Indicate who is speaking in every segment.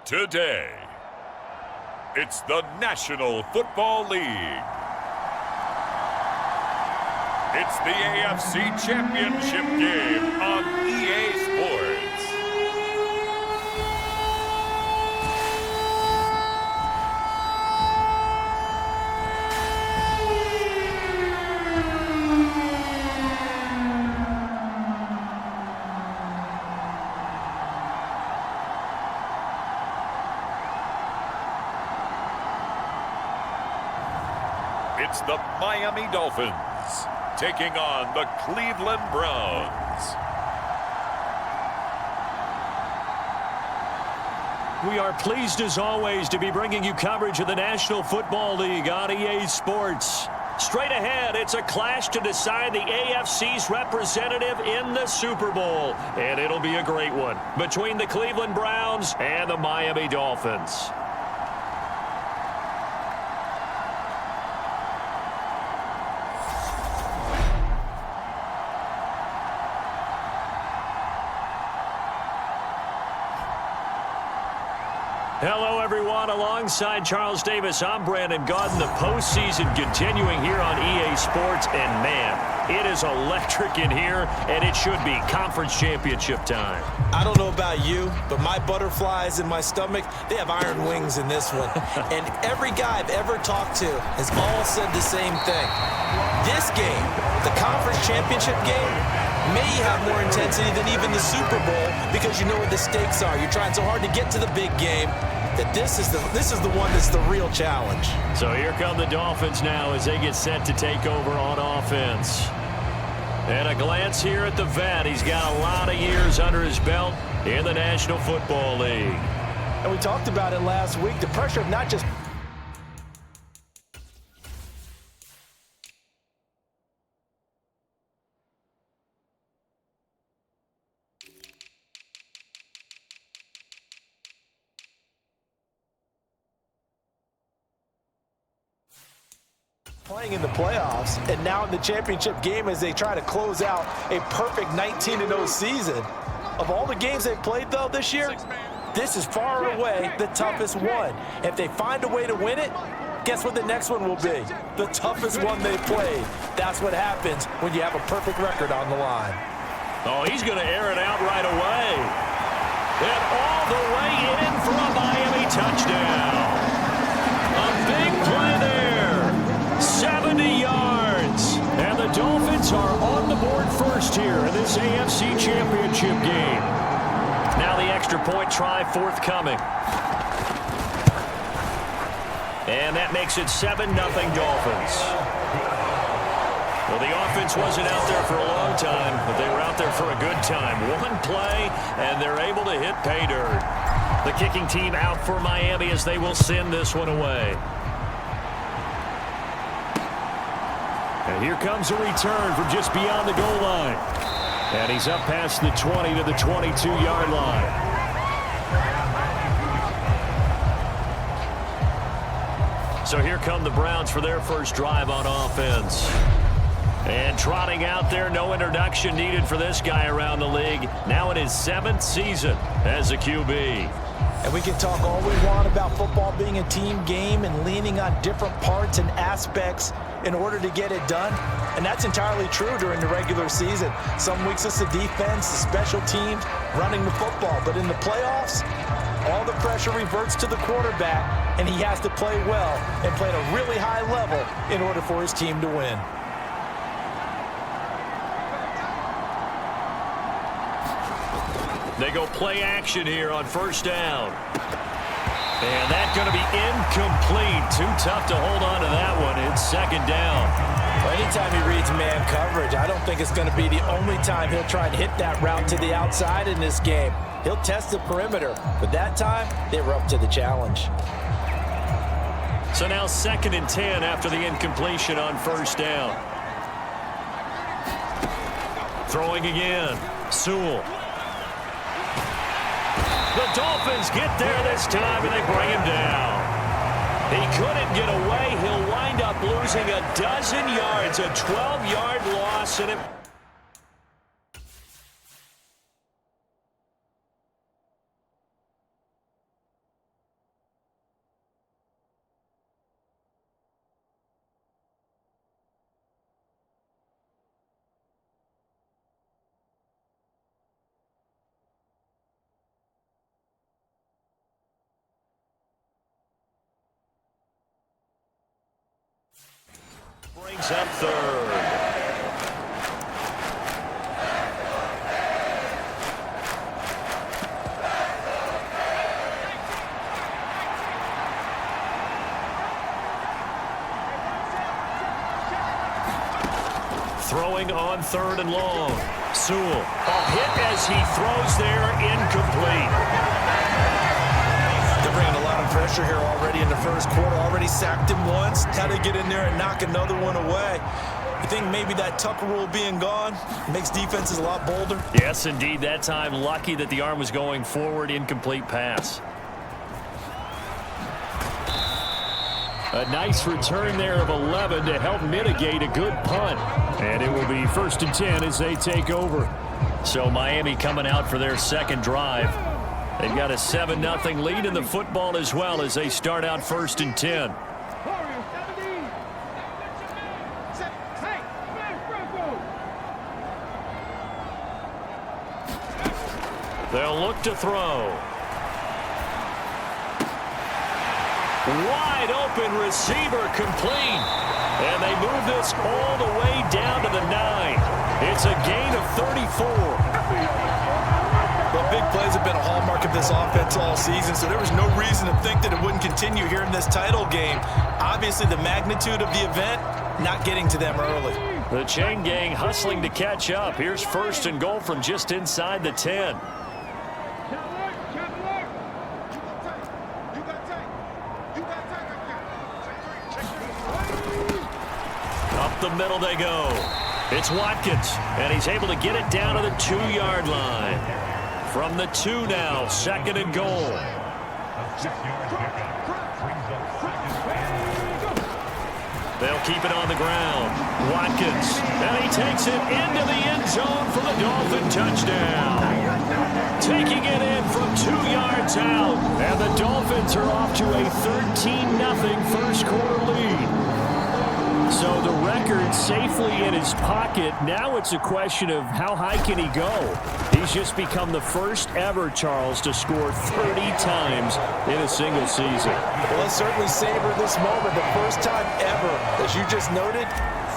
Speaker 1: Today, it's the National Football League. It's the AFC Championship game on EA Sports. It's the Miami Dolphins taking on the Cleveland Browns.
Speaker 2: We are pleased as always to be bringing you coverage of the National Football League on EA Sports. Straight ahead, it's a clash to decide the AFC's representative in the Super Bowl. And it'll be a great one between the Cleveland Browns and the Miami Dolphins. Hello, everyone. Alongside Charles Davis, I'm Brandon Gaudin. The postseason continuing here on EA Sports. And, man, it is electric in here, and it should be conference championship time.
Speaker 3: I don't know about you, but my butterflies in my stomach, they have iron wings in this one. And every guy I've ever talked to has all said the same thing. This game, the conference championship game, may have more intensity than even the Super Bowl because you know what the stakes are. You're trying so hard to get to the big game that this is the one that's the real challenge.
Speaker 2: So here come the Dolphins now as they get set to take over on offense. And a glance here at the vet. He's got a lot of years under his belt in the National Football League.
Speaker 3: And we talked about it last week, the pressure of not just playing in the playoffs, and now in the championship game as they try to close out a perfect 19-0 season. Of all the games they've played, though, this year, this is far and away the toughest one. If they find a way to win it, guess what the next one will be? The toughest one they've played. That's what happens when you have a perfect record on the line.
Speaker 2: Oh, he's going to air it out right away. And all the way in for a Miami touchdown. A big play there. 70 yards. And the Dolphins are on the board first here in this AFC Championship game. Now the extra point try forthcoming. And that makes it 7-0 Dolphins. Well, the offense wasn't out there for a long time, but they were out there for a good time. One play, and they're able to hit pay dirt. The kicking team out for Miami as they will send this one away. And here comes a return from just beyond the goal line. And he's up past the 20 to the 22-yard line. So here come the Browns for their first drive on offense. And trotting out there, no introduction needed for this guy around the league. Now in his 7th season as a QB.
Speaker 3: And we can talk all we want about football being a team game and leaning on different parts and aspects in order to get it done. And that's entirely true during the regular season. Some weeks it's the defense, the special teams, running the football. But in the playoffs, all the pressure reverts to the quarterback, and he has to play well and play at a really high level in order for his team to win.
Speaker 2: They go play action here on first down. And that's going to be incomplete. Too tough to hold on to that one. It's second down.
Speaker 3: Well, anytime he reads man coverage, I don't think it's going to be the only time he'll try and hit that route to the outside in this game. He'll test the perimeter, but that time they were up to the challenge.
Speaker 2: So now 2nd and 10 after the incompletion on first down. Throwing again. Sewell. The Dolphins get there this time, and they bring him down. He couldn't get away. He'll wind up losing a dozen yards, a 12-yard loss, and it Brings up third. Throwing on third and long. Sewell. A hit as he throws there, incomplete.
Speaker 3: They're bringing a lot of pressure here already in the first quarter. Already sacked him once. Had to get in there and knock another one away. I think maybe that Tucker rule being gone makes defenses a lot bolder.
Speaker 2: Yes, indeed. That time, lucky that the arm was going forward. Incomplete pass. A nice return there of 11 to help mitigate a good punt. And it will be 1st and 10 as they take over. So Miami coming out for their second drive. They've got a 7-0 lead in the football as well as they start out 1st and 10. They'll look to throw. Wide open receiver complete. And they move this all the way down to the 9. It's a gain of 34.
Speaker 3: Well, big plays have been a hallmark of this offense all season, so there was no reason to think that it wouldn't continue here in this title game. Obviously, the magnitude of the event not getting to them early.
Speaker 2: The chain gang hustling to catch up. Here's 1st and goal from just inside the 10. The middle they go. It's Watkins, and he's able to get it down to the 2-yard line. From the 2 now, 2nd and goal. They'll keep it on the ground. Watkins, and he takes it into the end zone for the Dolphin touchdown. Taking it in from 2 yards out, and the Dolphins are off to a 13-0 first quarter lead. So the record safely in his pocket. Now it's a question of how high can he go. He's just become the first ever, Charles, to score 30 times in a single season.
Speaker 3: Well, let's certainly savor this moment. The first time ever, as you just noted,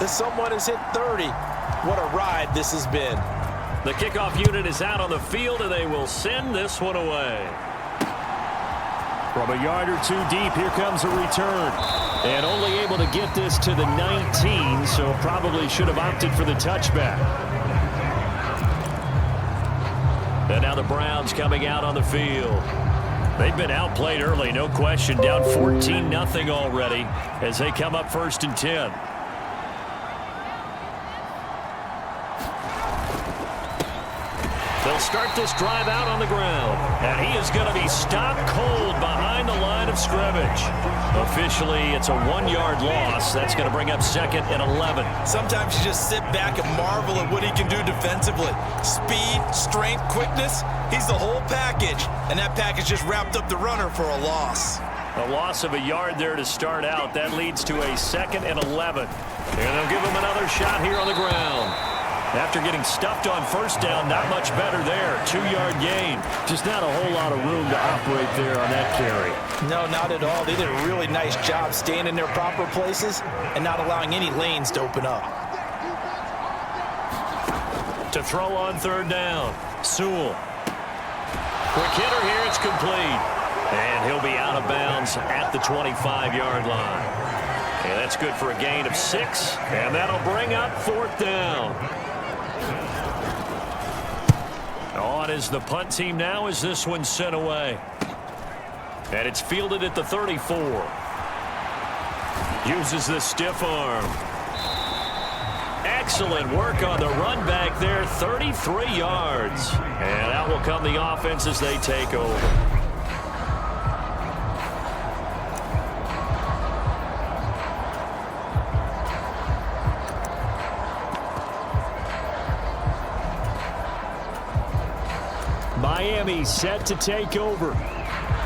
Speaker 3: that someone has hit 30. What a ride this has been.
Speaker 2: The kickoff unit is out on the field, and they will send this one away. From a yard or 2 deep, here comes a return. And only able to get this to the 19, so probably should have opted for the touchback. And now the Browns coming out on the field. They've been outplayed early, no question. Down 14-0 already as they come up 1st and 10. They'll start this drive out on the ground. And he is going to be stopped cold behind the line of scrimmage. Officially, it's a 1-yard loss. That's going to bring up 2nd and 11.
Speaker 3: Sometimes you just sit back and marvel at what he can do defensively. Speed, strength, quickness. He's the whole package. And that package just wrapped up the runner for a loss.
Speaker 2: A loss of a yard there to start out. That leads to a 2nd and 11. And they'll give him another shot here on the ground. After getting stuffed on 1st down, not much better there. 2-yard gain. Just not a whole lot of room to operate there on that carry.
Speaker 3: No, not at all. They did a really nice job staying in their proper places and not allowing any lanes to open up.
Speaker 2: To throw on 3rd down, Sewell. Quick hitter here, it's complete. And he'll be out of bounds at the 25-yard line. And that's good for a gain of 6. And that'll bring up 4th down. On is the punt team now as this one's sent away. And it's fielded at the 34. Uses the stiff arm. Excellent work on the run back there, 33 yards. And out will come the offense as they take over. Miami set to take over.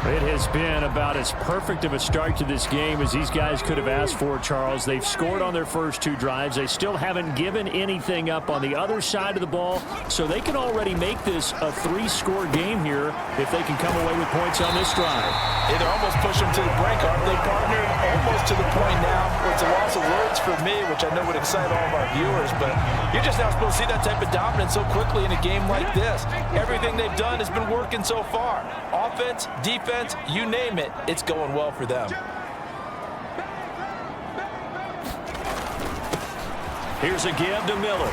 Speaker 2: It has been about as perfect of a start to this game as these guys could have asked for, Charles. They've scored on their first 2 drives. They still haven't given anything up on the other side of the ball, so they can already make this a 3-score game here if they can come away with points on this drive.
Speaker 3: Yeah, they're almost pushing them to the brink, aren't they, partner? Almost to the point now where it's a loss of words for me, which I know would excite all of our viewers, but you're just not supposed to see that type of dominance so quickly in a game like this. Everything they've done has been working so far. Offense, defense, you name it, it's going well for them.
Speaker 2: Here's a give to Miller.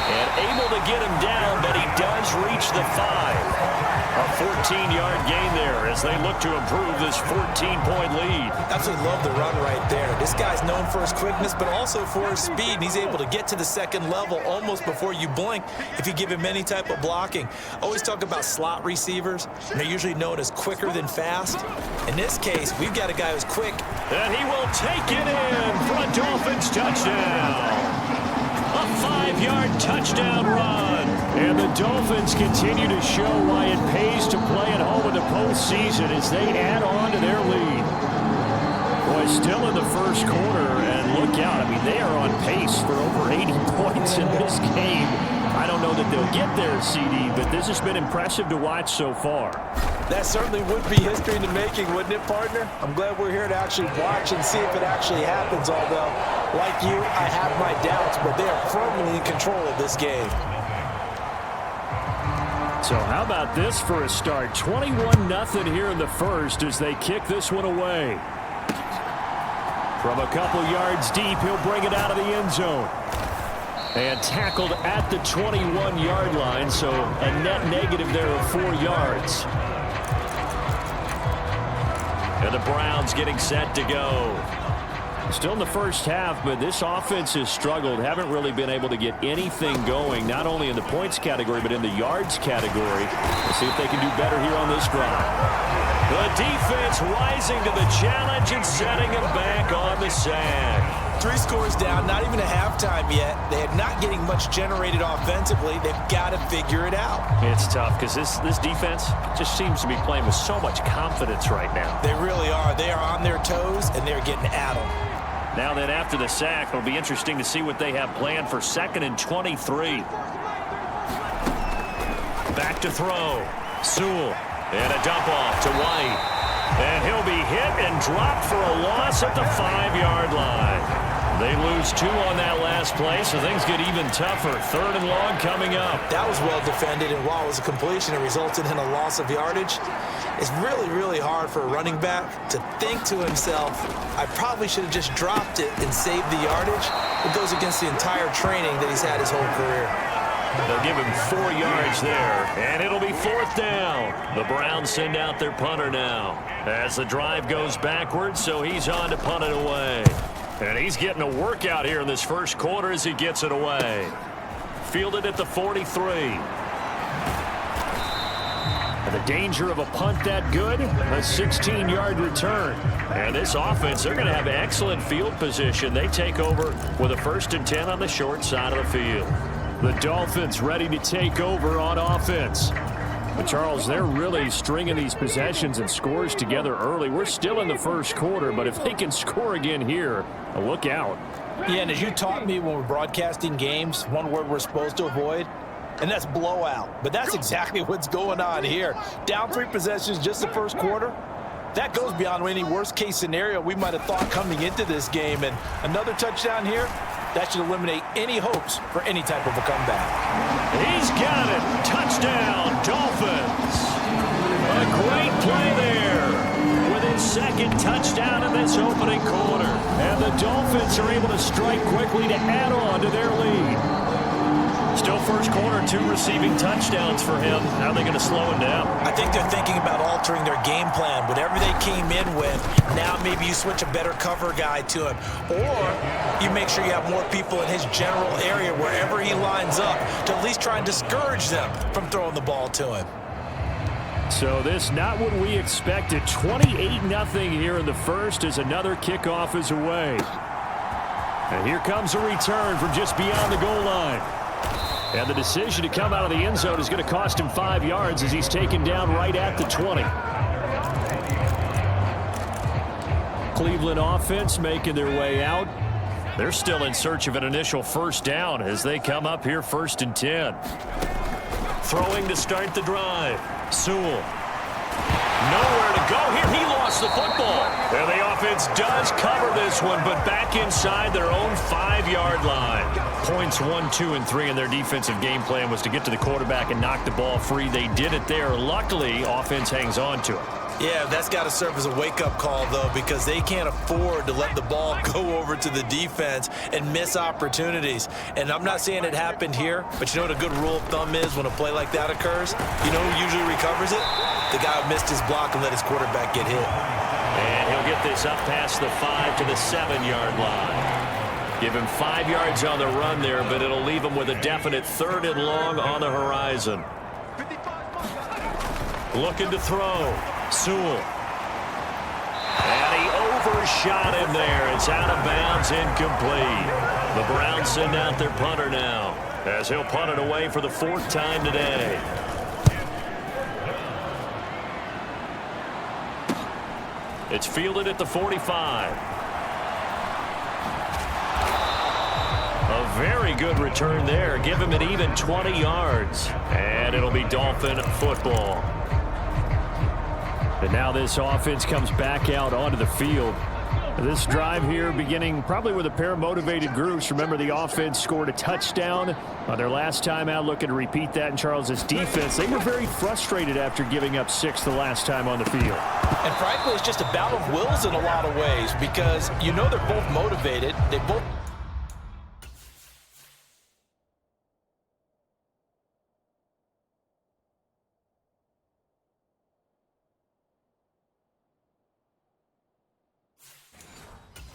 Speaker 2: And able to get him down, but he does reach the 5. A 14-yard gain there as they look to improve this 14-point lead.
Speaker 3: Absolutely love the run right there. This guy's known for his quickness, but also for his speed. And he's able to get to the second level almost before you blink if you give him any type of blocking. Always talk about slot receivers, and they're usually known as quicker than fast. In this case, we've got a guy who's quick.
Speaker 2: And he will take it in for a Dolphins touchdown. A 5-yard touchdown run. And the Dolphins continue to show why it pays to play at home in the postseason as they add on to their lead. Boy, still in the first quarter, and look out. I mean, they are on pace for over 80 points in this game. I don't know that they'll get there, CD, but this has been impressive to watch so far.
Speaker 3: That certainly would be history in the making, wouldn't it, partner? I'm glad we're here to actually watch and see if it actually happens, although, like you, I have my doubts, but they are firmly in control of this game.
Speaker 2: So how about this for a start? 21-0 here in the first as they kick this one away. From a couple yards deep, he'll bring it out of the end zone. And tackled at the 21-yard line, so a net negative there of 4 yards. And the Browns getting set to go. Still in the first half, but this offense has struggled. Haven't really been able to get anything going, not only in the points category, but in the yards category. We'll see if they can do better here on this drive. The defense rising to the challenge and setting him back on the sack.
Speaker 3: 3 scores down, not even a halftime yet. They're not getting much generated offensively. They've got to figure it out.
Speaker 2: It's tough because this defense just seems to be playing with so much confidence right now.
Speaker 3: They really are. They are on their toes, and they're getting at them.
Speaker 2: Now then, after the sack, it'll be interesting to see what they have planned for 2nd and 23. Back to throw. Sewell. And a dump off to White. And he'll be hit and dropped for a loss at the 5-yard line. They lose 2 on that last play, so things get even tougher. 3rd and long coming up.
Speaker 3: That was well defended, and while it was a completion, it resulted in a loss of yardage. It's really, really hard for a running back to think to himself, I probably should have just dropped it and saved the yardage. It goes against the entire training that he's had his whole career.
Speaker 2: They'll give him 4 yards there, and it'll be 4th down. The Browns send out their punter now as the drive goes backwards, so he's on to punt it away. And he's getting a workout here in this first quarter as he gets it away. Fielded at the 43. And the danger of a punt that good, a 16-yard return. And this offense, they're going to have excellent field position. They take over with a 1st and 10 on the short side of the field. The Dolphins ready to take over on offense. But Charles, they're really stringing these possessions and scores together early. We're still in the first quarter, but if they can score again here, look out.
Speaker 3: Yeah, and as you taught me when we're broadcasting games, one word we're supposed to avoid, and that's blowout. But that's exactly what's going on here. Down 3 possessions just the first quarter. That goes beyond any worst-case scenario we might have thought coming into this game. And another touchdown here, that should eliminate any hopes for any type of a comeback.
Speaker 2: He's got it. Touchdown, Dolphins. A great play there with his 2nd touchdown in this opening quarter. And the Dolphins are able to strike quickly to add on to their lead. Still first quarter, 2 receiving touchdowns for him. How are they going to slow him down?
Speaker 3: I think they're thinking about altering their game plan. Whatever they came in with, now maybe you switch a better cover guy to him. Or you make sure you have more people in his general area wherever he lines up to at least try and discourage them from throwing the ball to him.
Speaker 2: So this not what we expected. 28-0 here in the first as another kickoff is away. And here comes a return from just beyond the goal line. And the decision to come out of the end zone is going to cost him 5 yards as he's taken down right at the 20. Cleveland offense making their way out. They're still in search of an initial first down as they come up here 1st and 10. Throwing to start the drive. Sewell. Nowhere to go here. He lost the football. And the offense does cover this one, but back inside their own 5-yard line. Points 1, 2, and 3 in their defensive game plan was to get to the quarterback and knock the ball free. They did it there. Luckily, offense hangs on to it.
Speaker 3: Yeah, that's got to serve as a wake-up call, though, because they can't afford to let the ball go over to the defense and miss opportunities. And I'm not saying it happened here, but you know what a good rule of thumb is when a play like that occurs? You know who usually recovers it? The guy who missed his block and let his quarterback get hit.
Speaker 2: And he'll get this up past the 5 to the 7-yard line. Give him 5 yards on the run there, but it'll leave him with a definite 3rd and long on the horizon. Looking to throw. Sewell. And he overshot him there. It's out of bounds, incomplete. The Browns send out their punter now as he'll punt it away for the 4th time today. It's fielded at the 45. A very good return there. Give him an even 20 yards. And it'll be Dolphin football. And now this offense comes back out onto the field. This drive here beginning probably with a pair of motivated groups. Remember, the offense scored a touchdown on their last time out, looking to repeat that in Charles's defense. They were very frustrated after giving up 6 the last time on the field.
Speaker 3: And frankly, it's just a battle of wills in a lot of ways because you know they're both motivated. They both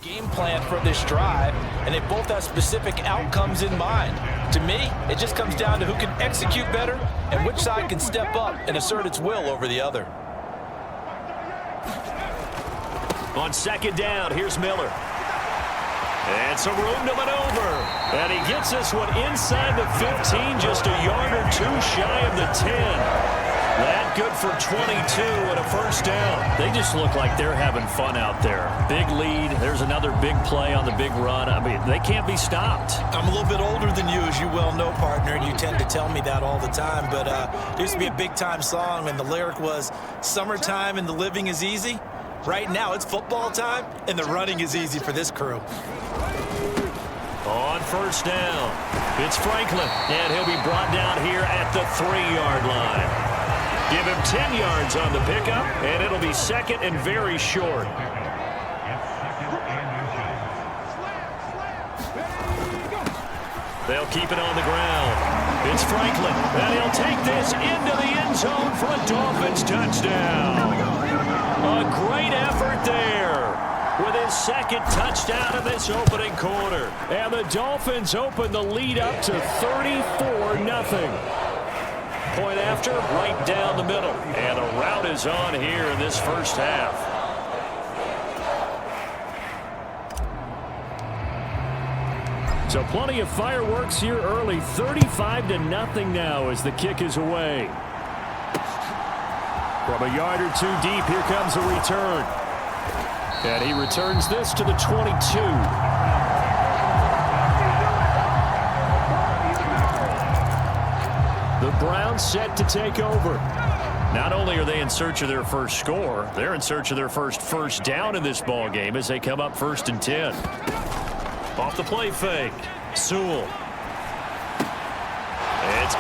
Speaker 3: game plan for this drive, and they both have specific outcomes in mind. To me, it just comes down to who can execute better and which side can step up and assert its will over the other.
Speaker 2: On 2nd down, here's Miller. And some room to maneuver. And he gets this one inside the 15, just a yard or 2 shy of the 10. That good for 22 and a first down. They just look like they're having fun out there. Big lead. There's another big play on the big run. I mean, they can't be stopped.
Speaker 3: I'm a little bit older than you, as you well know, partner, and you tend to tell me that all the time. But there used to be a big-time song, and the lyric was, "Summertime and the living is easy." Right now, it's football time, and the running is easy for this crew.
Speaker 2: On 1st down, it's Franklin, and he'll be brought down here at the 3-yard line. Give him 10 yards on the pickup, and it'll be 2nd and very short. They'll keep it on the ground. It's Franklin, and he'll take this into the end zone for a Dolphins touchdown. A great effort there with his 2nd touchdown of this opening quarter. And the Dolphins open the lead up to 34-0. Point after, right down the middle. And the rout is on here in this first half. So plenty of fireworks here early. 35-0 now as the kick is away. From a yard or 2 deep, here comes a return. And he returns this to the 22. The Browns set to take over. Not only are they in search of their first score, they're in search of their first down in this ball game as they come up 1st and 10. Off the play fake. Sewell.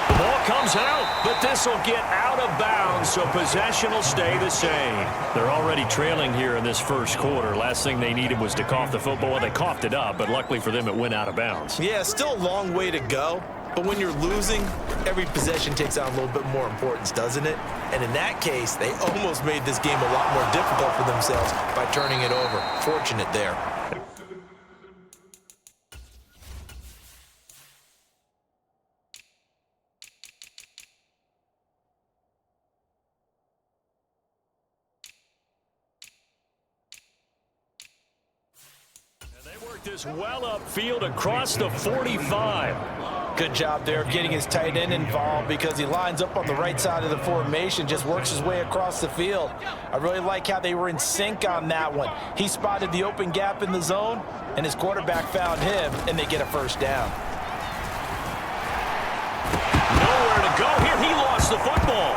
Speaker 2: The ball comes out, but this will get out of bounds, so possession will stay the same. They're already trailing here in this first quarter. Last thing they needed was to cough the football. Well, they coughed it up, but luckily for them, it went out of bounds.
Speaker 3: Yeah, still a long way to go. But when you're losing, every possession takes on a little bit more importance, doesn't it? And in that case, they almost made this game a lot more difficult for themselves by turning it over. Fortunate there.
Speaker 2: And they work this well upfield across the 45.
Speaker 3: Good job there of getting his tight end involved because he lines up on the right side of the formation, just works his way across the field. I really like how they were in sync on that one. He spotted the open gap in the zone, and his quarterback found him, and they get a first down.
Speaker 2: Nowhere to go here. He lost the football.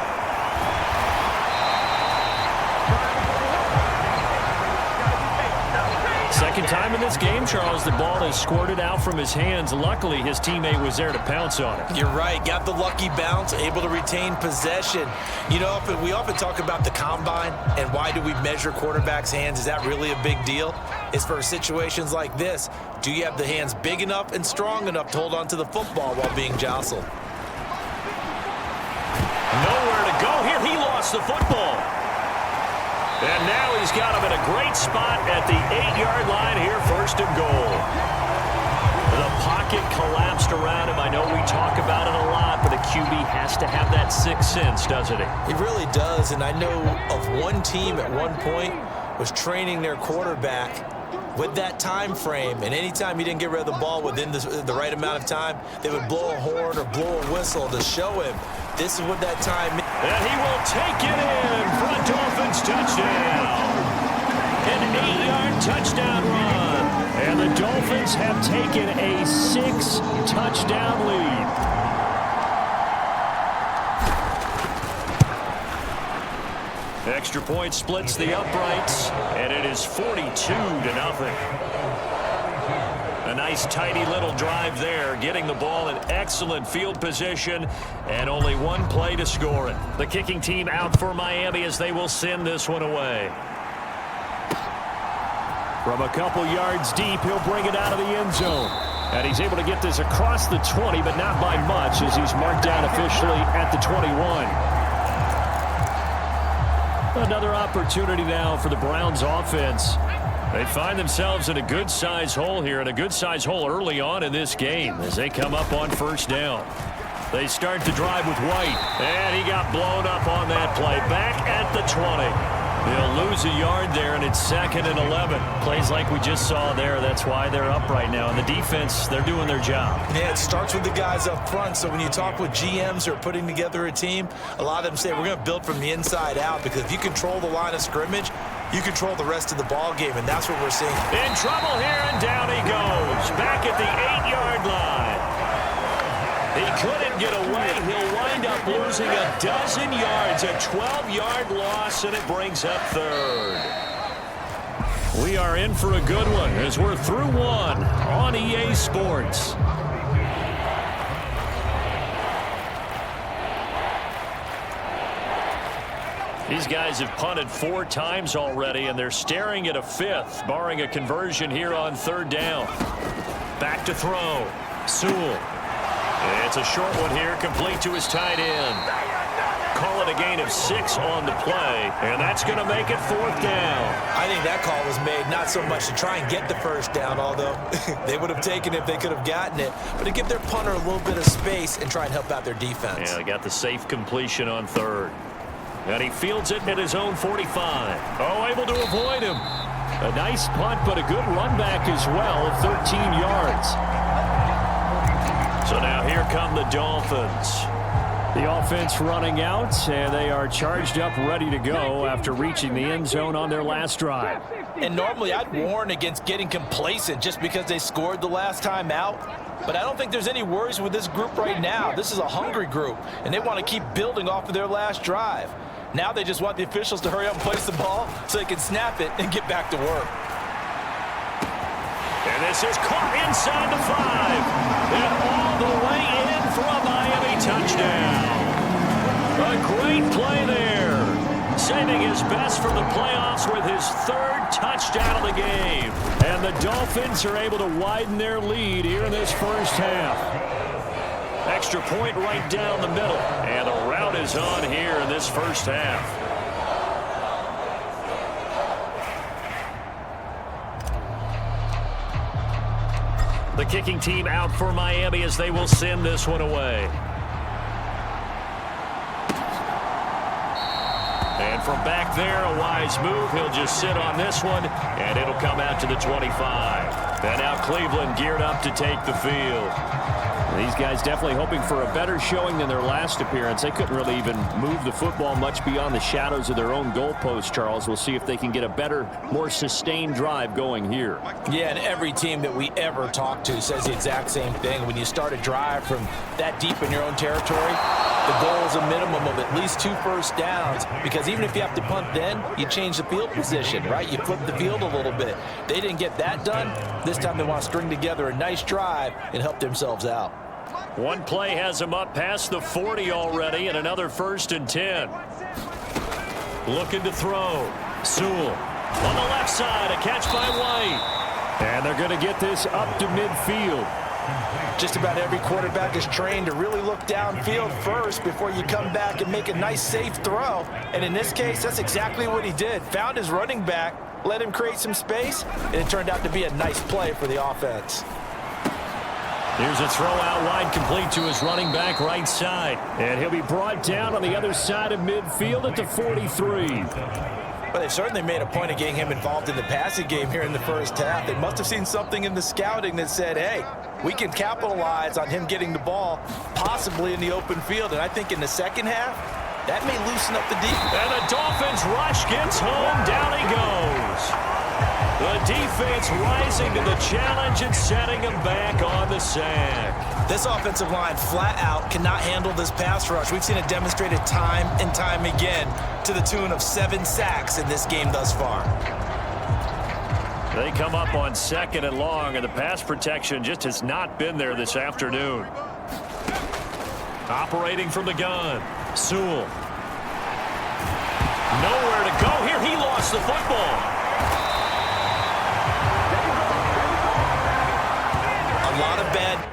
Speaker 2: Second time in this game, Charles, the ball is squirted out from his hands. Luckily, his teammate was there to pounce on it.
Speaker 3: You're right. Got the lucky bounce, able to retain possession. You know, we often talk about the combine and why do we measure quarterbacks' hands. Is that really a big deal? It's for situations like this. Do you have the hands big enough and strong enough to hold on to the football while being jostled?
Speaker 2: Nowhere to go here. He lost the football. And now he's got him in a great spot at the 8-yard line here, first and goal. The pocket collapsed around him. I know we talk about it a lot, but a QB has to have that sixth sense, doesn't he?
Speaker 3: He really does, and I know of one team at one point was training their quarterback with that time frame, and anytime he didn't get rid of the ball within the right amount of time, they would blow a horn or blow a whistle to show him this is what that time is.
Speaker 2: And he will take it in for a Dolphins touchdown. An 8-yard touchdown run. And the Dolphins have taken a 6-touchdown lead. Extra point splits the uprights, and it is 42-0. A nice, tidy little drive there, getting the ball in excellent field position, and only one play to score it. The kicking team out for Miami as they will send this one away. From a couple yards deep, he'll bring it out of the end zone. And he's able to get this across the 20, but not by much as he's marked down officially at the 21. Another opportunity now for the Browns offense. They find themselves in a good-sized hole here, and a good-sized hole early on in this game as they come up on first down. They start to drive with White, and he got blown up on that play. Back at the 20. They'll lose a yard there, and it's 2nd and 11. Plays like we just saw there. That's why they're up right now. And the defense, they're doing their job.
Speaker 3: Yeah, it starts with the guys up front. So when you talk with GMs who are putting together a team, a lot of them say we're going to build from the inside out, because if you control the line of scrimmage, you control the rest of the ball game, and that's what we're seeing.
Speaker 2: In trouble here, and down he goes. Back at the 8-yard line. He couldn't get away. He'll wind up losing a dozen yards, a 12-yard loss, and it brings up third. We are in for a good one as we're through one on EA Sports. These guys have punted 4 times already, and they're staring at a 5th, barring a conversion here on 3rd down. Back to throw. Sewell. It's a short one here, complete to his tight end. Call it a gain of 6 on the play, and that's going to make it 4th down.
Speaker 3: I think that call was made not so much to try and get the first down, although they would have taken it if they could have gotten it, but to give their punter a little bit of space and try and help out their defense.
Speaker 2: Yeah, they got the safe completion on 3rd. And he fields it at his own 45. Oh, able to avoid him. A nice punt, but a good run back as well of 13 yards. So now here come the Dolphins. The offense running out, and they are charged up, ready to go after reaching the end zone on their last drive.
Speaker 3: And normally I'd warn against getting complacent just because they scored the last time out. But I don't think there's any worries with this group right now. This is a hungry group, and they want to keep building off of their last drive. Now they just want the officials to hurry up and place the ball so they can snap it and get back to work.
Speaker 2: And this is caught inside the 5. And all the way in for a Miami touchdown. A great play there. Saving his best for the playoffs with his 3rd touchdown of the game. And the Dolphins are able to widen their lead here in this first half. Extra point right down the middle. And the route is on here in this first half. The kicking team out for Miami as they will send this one away. And from back there, a wise move. He'll just sit on this one, and it'll come out to the 25. And now Cleveland geared up to take the field. These guys definitely hoping for a better showing than their last appearance. They couldn't really even move the football much beyond the shadows of their own goalpost, Charles. We'll see if they can get a better, more sustained drive going here.
Speaker 3: Yeah, and every team that we ever talk to says the exact same thing. When you start a drive from that deep in your own territory, the goal is a minimum of at least 2 first downs, because even if you have to punt then, you change the field position, right? You flip the field a little bit. They didn't get that done. This time they want to string together a nice drive and help themselves out.
Speaker 2: One play has them up past the 40 already, and another 1st and 10. Looking to throw. Sewell on the left side, a catch by White. And they're going to get this up to midfield.
Speaker 3: Just about every quarterback is trained to really look downfield first before you come back and make a nice, safe throw. And in this case, that's exactly what he did. Found his running back, let him create some space, and it turned out to be a nice play for the offense.
Speaker 2: Here's a throw out wide, complete to his running back right side. And he'll be brought down on the other side of midfield at the 43.
Speaker 3: But they certainly made a point of getting him involved in the passing game here in the first half. They must have seen something in the scouting that said, hey, we can capitalize on him getting the ball, possibly in the open field. And I think in the second half, that may loosen up the defense.
Speaker 2: And the Dolphins rush gets home. Down he goes. The defense rising to the challenge and setting him back on the sack.
Speaker 3: This offensive line flat out cannot handle this pass rush. We've seen it demonstrated time and time again to the tune of 7 sacks in this game thus far.
Speaker 2: They come up on 2nd and long, and the pass protection just has not been there this afternoon. Operating from the gun, Sewell. Nowhere to go here. He lost the football.
Speaker 3: A lot of bad.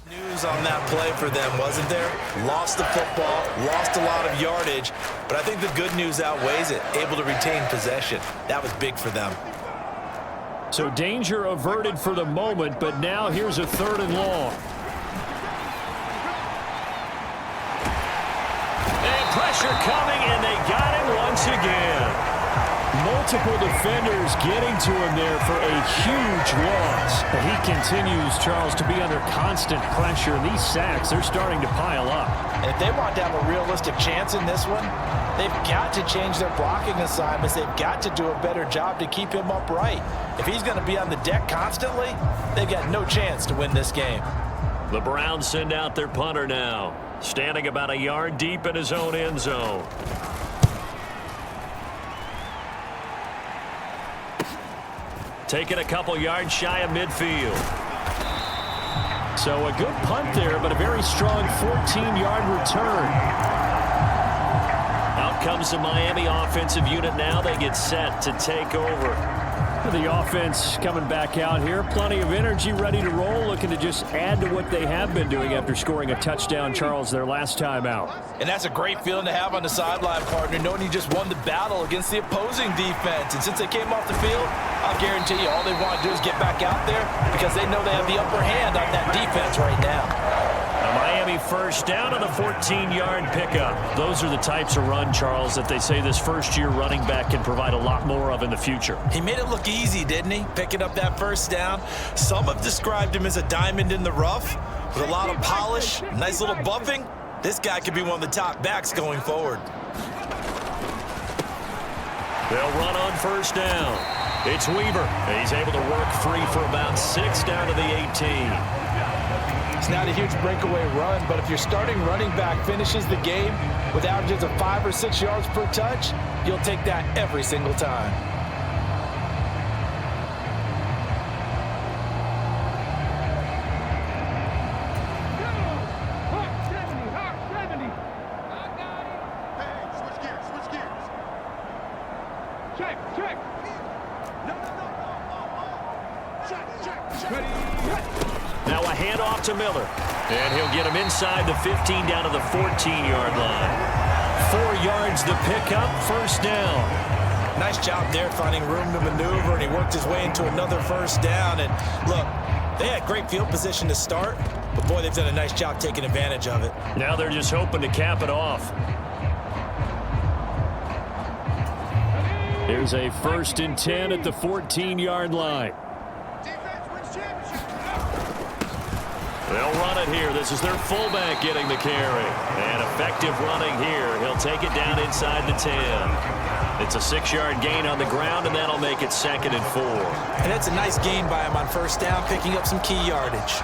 Speaker 3: News on that play for them, wasn't there? Lost the football, lost a lot of yardage, but I think the good news outweighs it. Able to retain possession. That was big for them.
Speaker 2: So danger averted for the moment, but now here's a 3rd and long. And pressure coming, and they got him once again. Multiple defenders getting to him there for a huge loss. But he continues, Charles, to be under constant pressure. And these sacks, they're starting to pile up.
Speaker 3: And if they want to have a realistic chance in this one, they've got to change their blocking assignments. They've got to do a better job to keep him upright. If he's going to be on the deck constantly, they've got no chance to win this game.
Speaker 2: The Browns send out their punter now, standing about a yard deep in his own end zone. Taking a couple yards shy of midfield. So a good punt there, but a very strong 14-yard return. Out comes the Miami offensive unit now. They get set to take over. The offense coming back out here. Plenty of energy, ready to roll, looking to just add to what they have been doing after scoring a touchdown, Charles, their last time out.
Speaker 3: And that's a great feeling to have on the sideline, partner, knowing you just won the battle against the opposing defense. And since they came off the field, I'll guarantee you all they want to do is get back out there because they know they have the upper hand on that defense right now.
Speaker 2: A Miami first down on a 14-yard pickup. Those are the types of run, Charles, that they say this first-year running back can provide a lot more of in the future.
Speaker 3: He made it look easy, didn't he? Picking up that first down. Some have described him as a diamond in the rough with a lot of polish, nice little buffing. This guy could be one of the top backs going forward.
Speaker 2: They'll run on first down. It's Weaver. He's able to work free for about 6 down to the 18.
Speaker 3: It's not a huge breakaway run, but if your starting running back finishes the game with averages of 5 or 6 yards per touch, you'll take that every single time.
Speaker 2: Now a handoff to Miller. And he'll get him inside the 15 down to the 14-yard line. 4 yards to pick up, first down.
Speaker 3: Nice job there finding room to maneuver, and he worked his way into another first down. And look, they had great field position to start, but boy, they've done a nice job taking advantage of it.
Speaker 2: Now they're just hoping to cap it off. Here's a 1st and 10 at the 14-yard line. They'll run it here. This is their fullback getting the carry. And effective running here. He'll take it down inside the 10. It's a 6-yard gain on the ground, and that'll make it 2nd and 4.
Speaker 3: And that's a nice gain by him on first down, picking up some key yardage.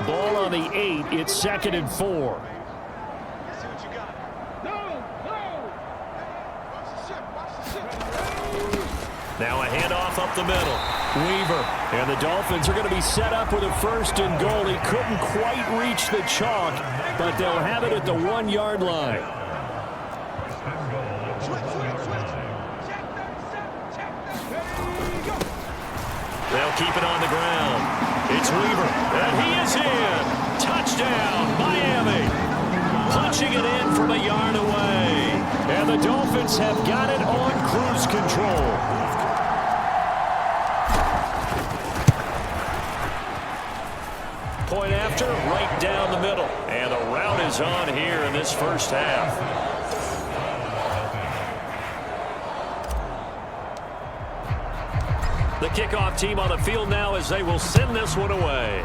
Speaker 2: Ball on the 8. It's 2nd and 4. Now a handoff up the middle. Weaver. And the Dolphins are going to be set up with a 1st and goal. He couldn't quite reach the chalk, but they'll have it at the 1-yard line. They'll keep it on the ground. It's Weaver, and he is in. Touchdown, Miami. Punching it in from a yard away. And the Dolphins have got it on cruise control. Point after, right down the middle. And the route is on here in this first half. The kickoff team on the field now as they will send this one away.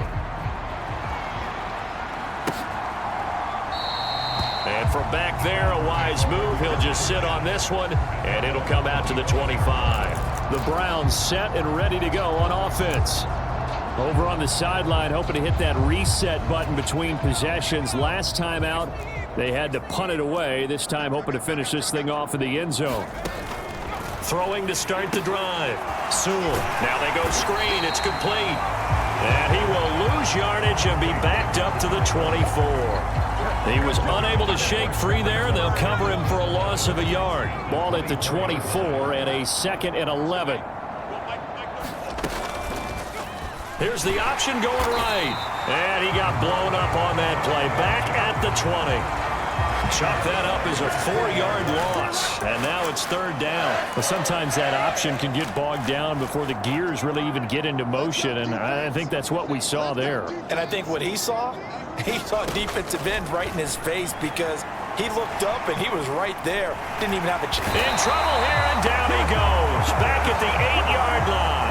Speaker 2: And from back there, a wise move. He'll just sit on this one, and it'll come out to the 25. The Browns set and ready to go on offense. Over on the sideline, hoping to hit that reset button between possessions. Last time out, they had to punt it away. This time, hoping to finish this thing off in the end zone. Throwing to start the drive. Sewell. Now they go screen. It's complete. And he will lose yardage and be backed up to the 24. He was unable to shake free there. They'll cover him for a loss of a yard. Ball at the 24 and a 2nd and 11. Here's the option going right. And he got blown up on that play. Back at the 20. Chop that up as a 4-yard loss. And now it's 3rd down.
Speaker 4: Well, sometimes that option can get bogged down before the gears really even get into motion, and I think that's what we saw there.
Speaker 3: And I think what he saw defensive end right in his face because he looked up and he was right there. Didn't even have a chance.
Speaker 2: In trouble here, and down he goes. Back at the 8-yard line.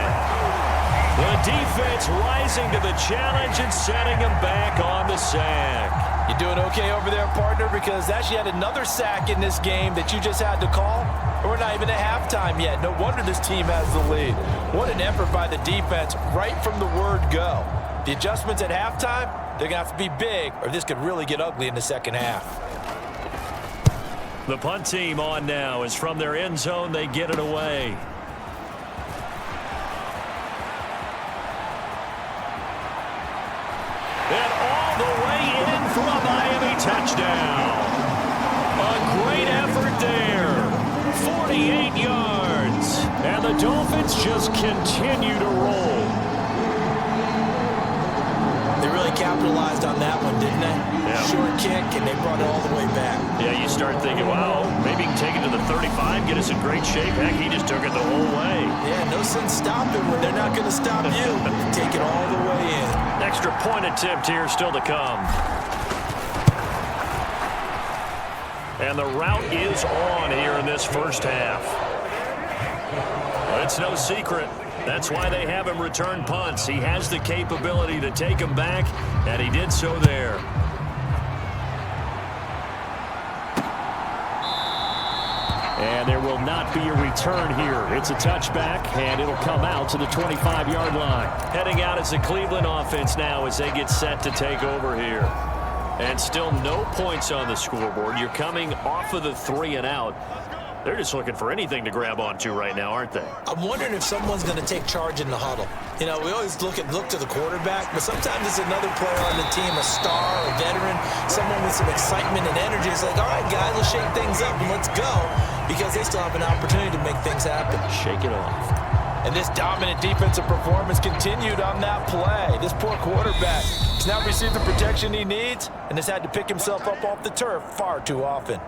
Speaker 2: The defense rising to the challenge and setting him back on the sack.
Speaker 3: You doing okay over there, partner? Because that's yet another sack in this game that you just had to call. We're not even at halftime yet. No wonder this team has the lead. What an effort by the defense right from the word go. The adjustments at halftime, they're going to have to be big, or this could really get ugly in the second half.
Speaker 2: The punt team on now is from their end zone. They get it away. And all the way in for a Miami touchdown. A great effort there. 48 yards. And the Dolphins just continue to roll.
Speaker 3: They really capitalized on that one, didn't they?
Speaker 2: Yeah.
Speaker 3: Short kick, and they brought it all the way back.
Speaker 2: Yeah, you start thinking, wow, maybe he can take it to the 35, get us in great shape. Heck, he just took it the whole way.
Speaker 3: Yeah, no sense stopping when they're not going to stop you. Take it all the way in.
Speaker 2: Extra point attempt here still to come. And the route is on here in this first half. But it's no secret. That's why they have him return punts. He has the capability to take them back, and he did so there.
Speaker 4: And there will not be a return here. It's a touchback, and it'll come out to the 25-yard line.
Speaker 2: Heading out as the Cleveland offense now as they get set to take over here. And still no points on the scoreboard. You're coming off of the 3 and out. They're just looking for anything to grab onto right now, aren't they?
Speaker 3: I'm wondering if someone's going to take charge in the huddle. You know, we always look to the quarterback, but sometimes it's another player on the team, a star, a veteran, someone with some excitement and energy. It's like, all right, guys, let's shake things up and let's go, because they still have an opportunity to make things happen.
Speaker 2: Shake it off.
Speaker 3: And this dominant defensive performance continued on that play. This poor quarterback has now received the protection he needs and has had to pick himself up off the turf far too often.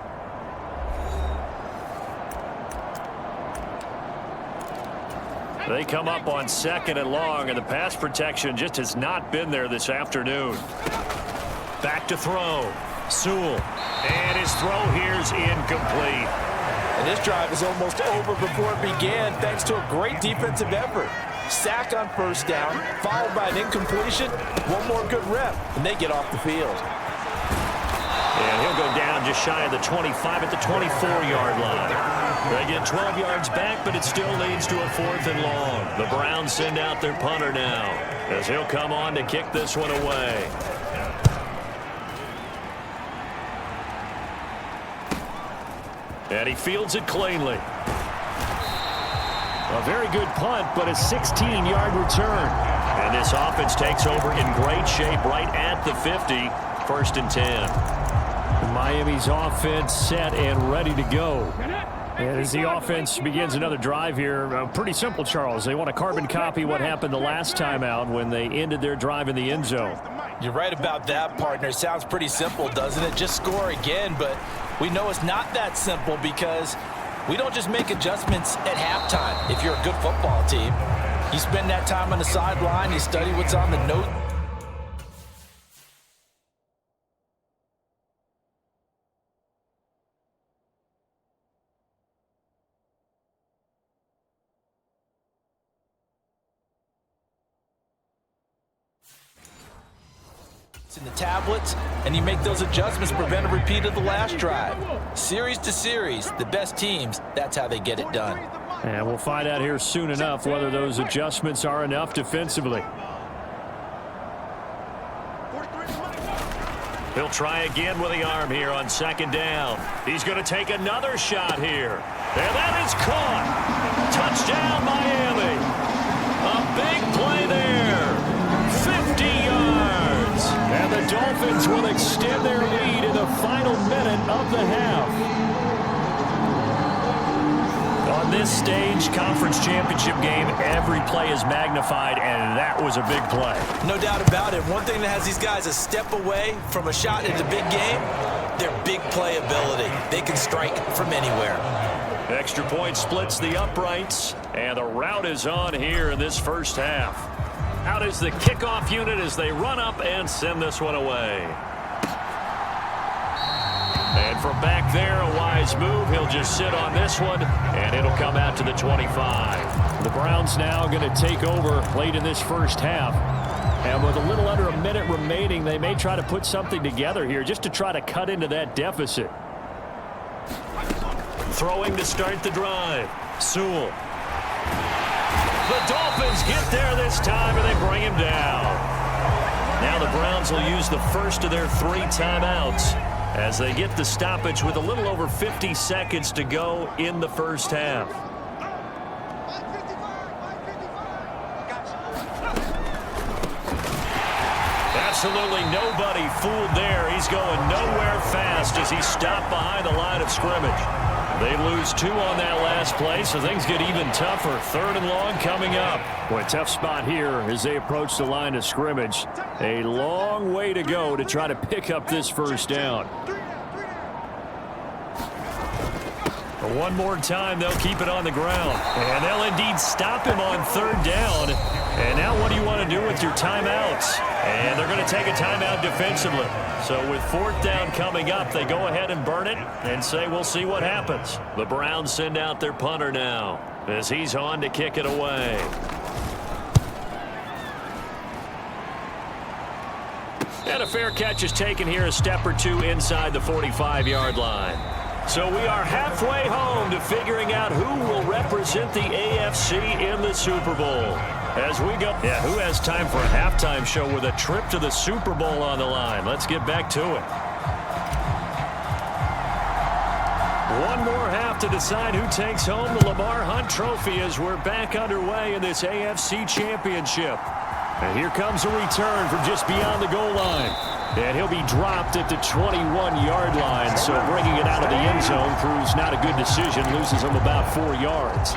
Speaker 2: They come up on 2nd and long, and the pass protection just has not been there this afternoon. Back to throw. Sewell. And his throw here's incomplete.
Speaker 3: And this drive is almost over before it began, thanks to a great defensive effort. Sack on first down, followed by an incompletion. One more good rep, and they get off the field.
Speaker 2: And he'll go down just shy of the 25 at the 24-yard line. They get 12 yards back, but it still leads to a 4th and long. The Browns send out their punter now, as he'll come on to kick this one away. And he fields it cleanly.
Speaker 4: A very good punt, but a 16-yard return.
Speaker 2: And this offense takes over in great shape right at the 50. 1st and 10.
Speaker 4: Miami's offense set and ready to go. And as the offense begins another drive here, pretty simple, Charles. They want to carbon copy what happened the last time out when they ended their drive in the end zone.
Speaker 3: You're right about that, partner. Sounds pretty simple, doesn't it? Just score again, but we know it's not that simple because we don't just make adjustments at halftime. If you're a good football team, you spend that time on the sideline, you study what's on the note. In the tablets, and you make those adjustments to prevent a repeat of the last drive. Series to series, the best teams, that's how they get it done.
Speaker 4: And we'll find out here soon enough whether those adjustments are enough defensively.
Speaker 2: He'll try again with the arm here on 2nd down. He's going to take another shot here. And that is caught. Touchdown, Miami. A big play there. 50 yards. And the Dolphins will extend their lead in the final minute of the half. On this stage, conference championship game, every play is magnified, and that was a big play.
Speaker 3: No doubt about it. One thing that has these guys a step away from a shot in the big game, their big play ability. They can strike from anywhere.
Speaker 2: Extra point splits the uprights, and the route is on here in this first half. Out is the kickoff unit as they run up and send this one away. And from back there, a wise move. He'll just sit on this one, and it'll come out to the 25.
Speaker 4: The Browns now going to take over late in this first half. And with a little under a minute remaining, they may try to put something together here just to try to cut into that deficit.
Speaker 2: Throwing to start the drive. Sewell. The Dolphins get there this time, and they bring him down. Now the Browns will use the first of their 3 timeouts as they get the stoppage with a little over 50 seconds to go in the first half. Absolutely nobody fooled there. He's going nowhere fast as he's stopped behind the line of scrimmage. They lose 2 on that last play, so things get even tougher. 3rd and long coming up.
Speaker 4: Boy, tough spot here as they approach the line of scrimmage. A long way to go to try to pick up this first down.
Speaker 2: For one more time, they'll keep it on the ground. And they'll indeed stop him on 3rd down. And now what do you want to do with your timeouts? And they're going to take a timeout defensively. So with 4th down coming up, they go ahead and burn it and say we'll see what happens. The Browns send out their punter now as he's on to kick it away. And a fair catch is taken here, a step or 2 inside the 45-yard line. So we are halfway home to figuring out who will represent the AFC in the Super Bowl. As we go, who has time for a halftime show with a trip to the Super Bowl on the line? Let's get back to it. One more half to decide who takes home the Lamar Hunt Trophy as we're back underway in this AFC Championship. And here comes a return from just beyond the goal line. And he'll be dropped at the 21-yard line, so bringing it out of the end zone proves not a good decision, loses him about 4 yards.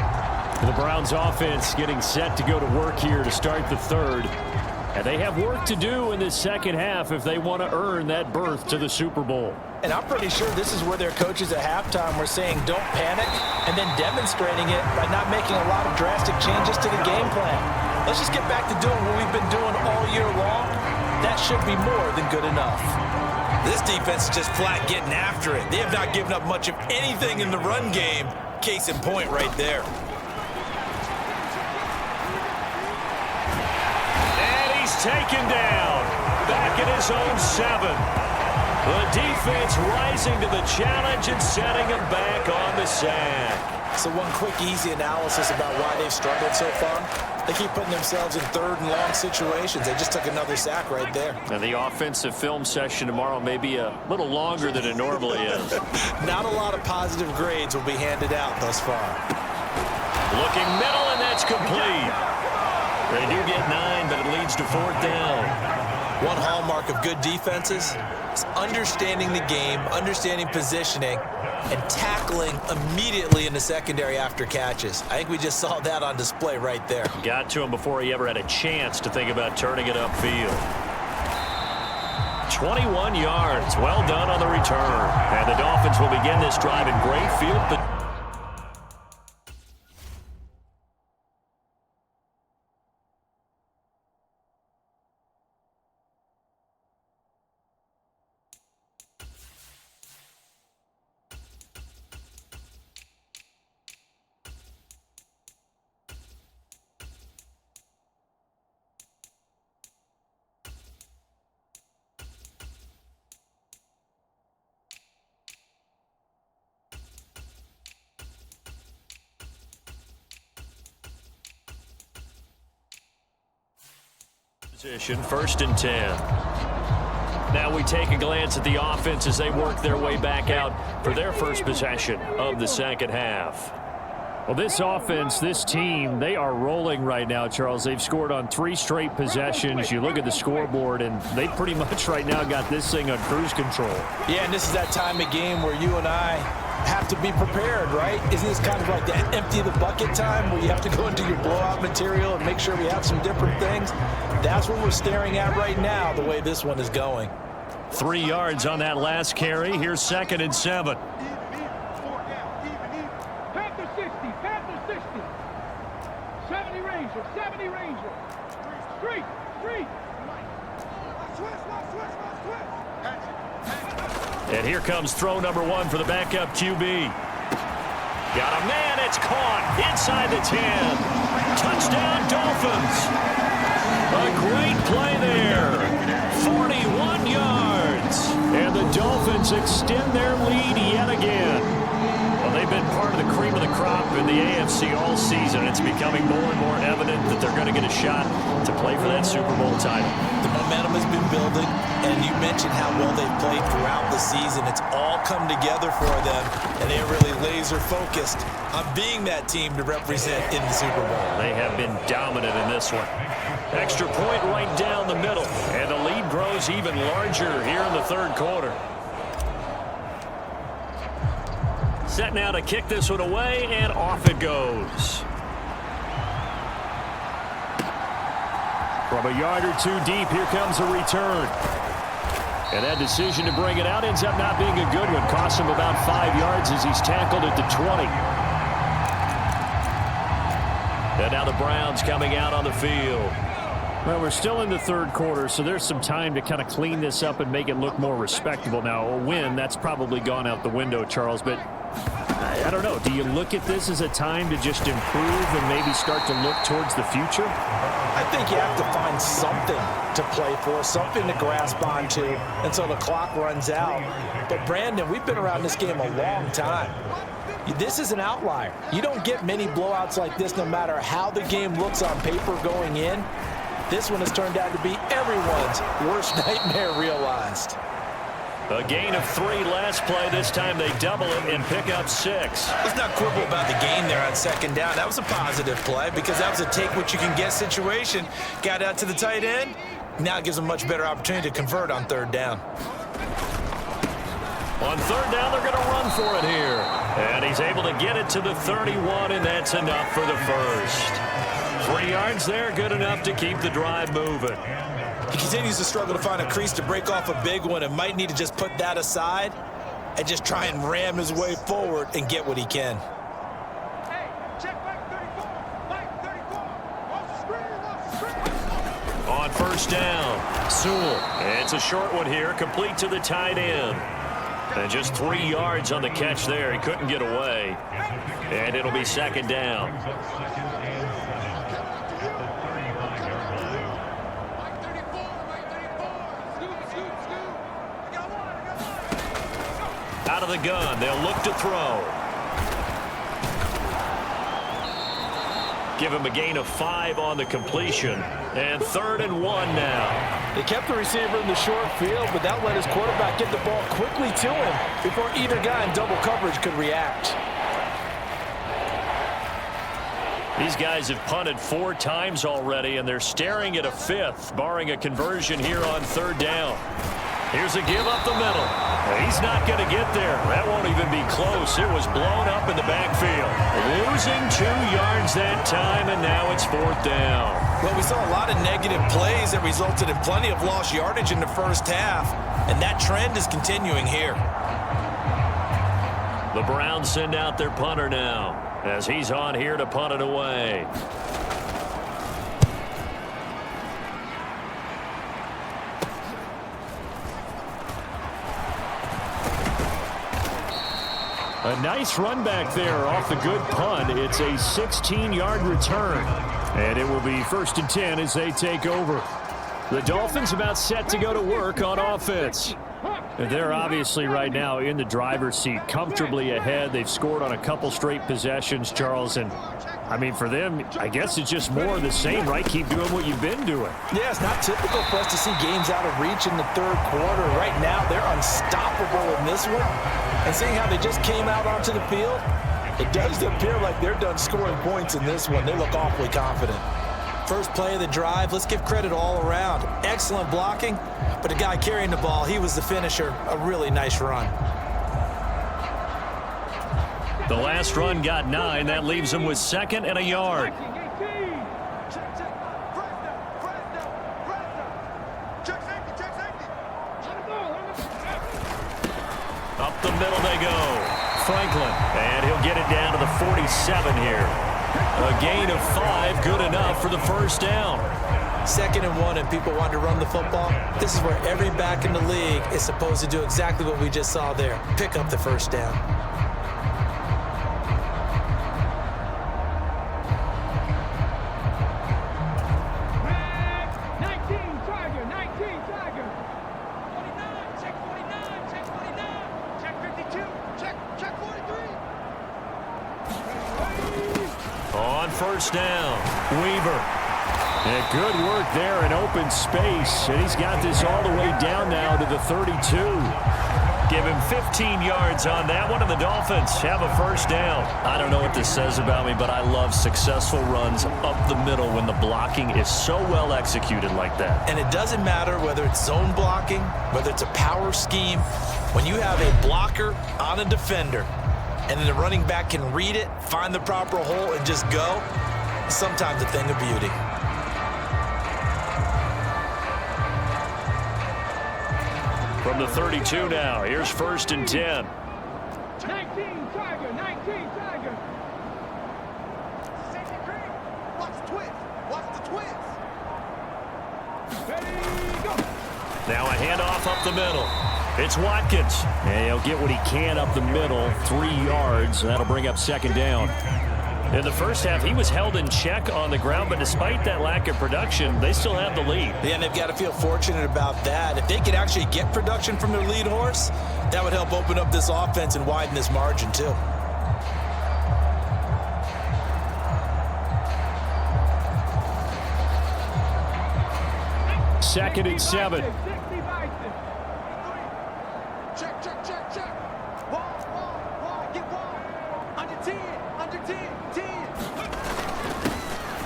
Speaker 2: The Browns offense getting set to go to work here to start the third. And they have work to do in this second half if they want to earn that berth to the Super Bowl.
Speaker 3: And I'm pretty sure this is where their coaches at halftime were saying don't panic and then demonstrating it by not making a lot of drastic changes to the game plan. Let's just get back to doing what we've been doing all year long. That should be more than good enough.
Speaker 5: This defense is just flat getting after it. They have not given up much of anything in the run game. Case in point right there.
Speaker 2: Taken down, back at his own 7. The defense rising to the challenge and setting him back on the sack.
Speaker 3: So one quick, easy analysis about why they've struggled so far. They keep putting themselves in third and long situations. They just took another sack right there.
Speaker 4: And the offensive film session tomorrow may be a little longer than it normally is.
Speaker 3: Not a lot of positive grades will be handed out thus far.
Speaker 2: Looking middle, and that's complete. They do get 9, but it leads to 4th down.
Speaker 5: One hallmark of good defenses is understanding the game, understanding positioning, and tackling immediately in the secondary after catches. I think we just saw that on display right there.
Speaker 2: Got to him before he ever had a chance to think about turning it upfield. 21 yards. Well done on the return. And the Dolphins will begin this drive in great field. Position, 1st and 10. Now we take a glance at the offense as they work their way back out for their first possession of the second half.
Speaker 4: Well, this offense, this team, they are rolling right now, Charles. They've scored on 3 straight possessions. You look at the scoreboard, and they pretty much right now got this thing on cruise control.
Speaker 3: Yeah, and this is that time of game where you and I have to be prepared, right? Isn't this kind of like the empty the bucket time where you have to go into your blowout material and make sure we have some different things? That's what we're staring at right now, the way this one is going.
Speaker 2: 3 yards on that last carry. Here's 2nd and 7.
Speaker 6: Panther 60, Panther 60. 70 Ranger, 70 Ranger. Street.
Speaker 2: And here comes throw number 1 for the backup QB. Got a man, it's caught inside the 10. Touchdown, Dolphins. A great play there. 41 yards. And the Dolphins extend their lead yet again. Well, they've been part of the cream of the crop in the AFC all season. It's becoming more and more evident that they're going to get a shot to play for that Super Bowl title.
Speaker 5: The momentum has been building, and you mentioned how well they've played throughout the season. It's all come together for them, and they're really laser-focused on being that team to represent in the Super Bowl.
Speaker 2: They have been dominant in this one. Extra point right down the middle, and the lead grows even larger here in the third quarter. Set now to kick this one away, and off it goes. From a yard or 2 deep, here comes a return. And that decision to bring it out ends up not being a good one. Costs him about 5 yards as he's tackled at the 20. And now the Browns coming out on the field.
Speaker 4: Well, we're still in the third quarter, so there's some time to kind of clean this up and make it look more respectable. Now, a win, that's probably gone out the window, Charles, but I don't know. Do you look at this as a time to just improve and maybe start to look towards the future?
Speaker 3: I think you have to find something to play for, something to grasp onto until the clock runs out. But, Brandon, we've been around this game a long time. This is an outlier. You don't get many blowouts like this no matter how the game looks on paper going in. This one has turned out to be everyone's worst nightmare realized.
Speaker 2: A gain of 3 last play. This time they double it and pick up 6.
Speaker 5: Let's not quibble about the gain there on second down. That was a positive play because that was a take-what-you-can-get situation. Got out to the tight end. Now it gives them a much better opportunity to convert on third down.
Speaker 2: On third down, they're going to run for it here. And he's able to get it to the 31, and that's enough for the first. 3 yards there, good enough to keep the drive moving.
Speaker 5: He continues to struggle to find a crease to break off a big one and might need to just put that aside and just try and ram his way forward and get what he can.
Speaker 6: Hey, check back 34. Back 34. Off the screen.
Speaker 2: On first down, Sewell. It's a short one here, complete to the tight end. And just 3 yards on the catch there. He couldn't get away. And it'll be second down. Out of the gun, they'll look to throw. Give him a gain of 5 on the completion. And 3rd and 1 now.
Speaker 3: They kept the receiver in the short field, but that let his quarterback get the ball quickly to him before either guy in double coverage could react.
Speaker 2: These guys have punted 4 times already, and they're staring at a 5th, barring a conversion here on third down. Here's a give up the middle. He's not going to get there. That won't even be close. It was blown up in the backfield. Losing 2 yards that time, and now it's 4th down.
Speaker 5: Well, we saw a lot of negative plays that resulted in plenty of lost yardage in the first half, and that trend is continuing here.
Speaker 2: The Browns send out their punter now as he's on here to punt it away.
Speaker 4: A nice run back there off the good punt. It's a 16-yard return. And it will be 1st and 10 as they take over. The Dolphins about set to go to work on offense. They're obviously right now in the driver's seat, comfortably ahead. They've scored on a couple straight possessions, Charles. And, I mean, for them, I guess it's just more of the same, right? Keep doing what you've been doing.
Speaker 3: Yeah, it's not typical for us to see games out of reach in the third quarter. Right now, they're unstoppable in this one. And seeing how they just came out onto the field, it does appear like they're done scoring points in this one. They look awfully confident.
Speaker 5: First play of the drive, let's give credit all around. Excellent blocking, but the guy carrying the ball, he was the finisher. A really nice run.
Speaker 2: The last run got 9. That leaves him with 2nd and a yard. Up the middle they go. Franklin, and he'll get it down to the 47 here. A gain of 5, good enough for the first down.
Speaker 5: 2nd and 1, and people want to run the football. This is where every back in the league is supposed to do exactly what we just saw there. Pick up the first down.
Speaker 2: First down, Weaver. And good work there in open space. And he's got this all the way down now to the 32. Give him 15 yards on that one, and the Dolphins have a first down. I don't know what this says about me, but I love successful runs up the middle when the blocking is so well executed like that.
Speaker 5: And it doesn't matter whether it's zone blocking, whether it's a power scheme. When you have a blocker on a defender, and then the running back can read it, find the proper hole, and just go, sometimes a thing of beauty.
Speaker 2: From the 32 now, here's 1st and 10.
Speaker 6: 19 Tiger, 19 Tiger. Safety green. Watch the twist. Watch the twist. Ready, go.
Speaker 2: Now a handoff up the middle.
Speaker 4: It's Watkins. And he'll get what he can up the middle, 3 yards. That'll bring up second down. In the first half, he was held in check on the ground, but despite that lack of production, they still have the lead.
Speaker 5: Yeah, and they've got to feel fortunate about that. If they could actually get production from their lead horse, that would help open up this offense and widen this margin too.
Speaker 4: Second and 7.
Speaker 6: Check, check, check, check. Wall, get wall. Under 10, 10.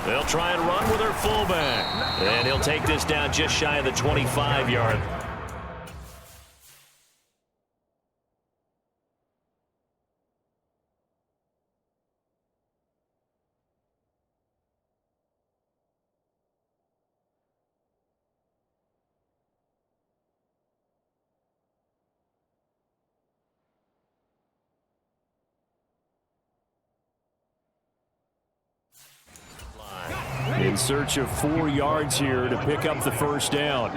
Speaker 4: They'll try and run with their fullback. And he'll take this down just shy of the 25-yard. In search of 4 yards here to pick up the first down.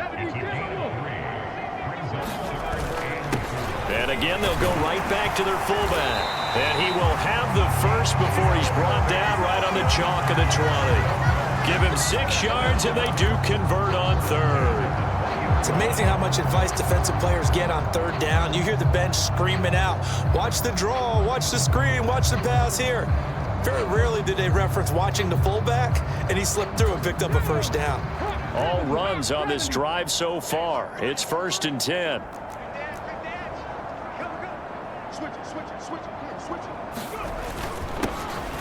Speaker 4: And again, they'll go right back to their fullback. And he will have the first before he's brought down right on the chalk of the 20. Give him 6 yards, and they do convert on third.
Speaker 5: It's amazing how much advice defensive players get on third down. You hear the bench screaming out, watch the draw, watch the screen, watch the pass here. Very rarely do they reference watching the fullback, and he slipped through and picked up a first down.
Speaker 4: All runs on this drive so far. It's 1st and 10.
Speaker 6: Switch it.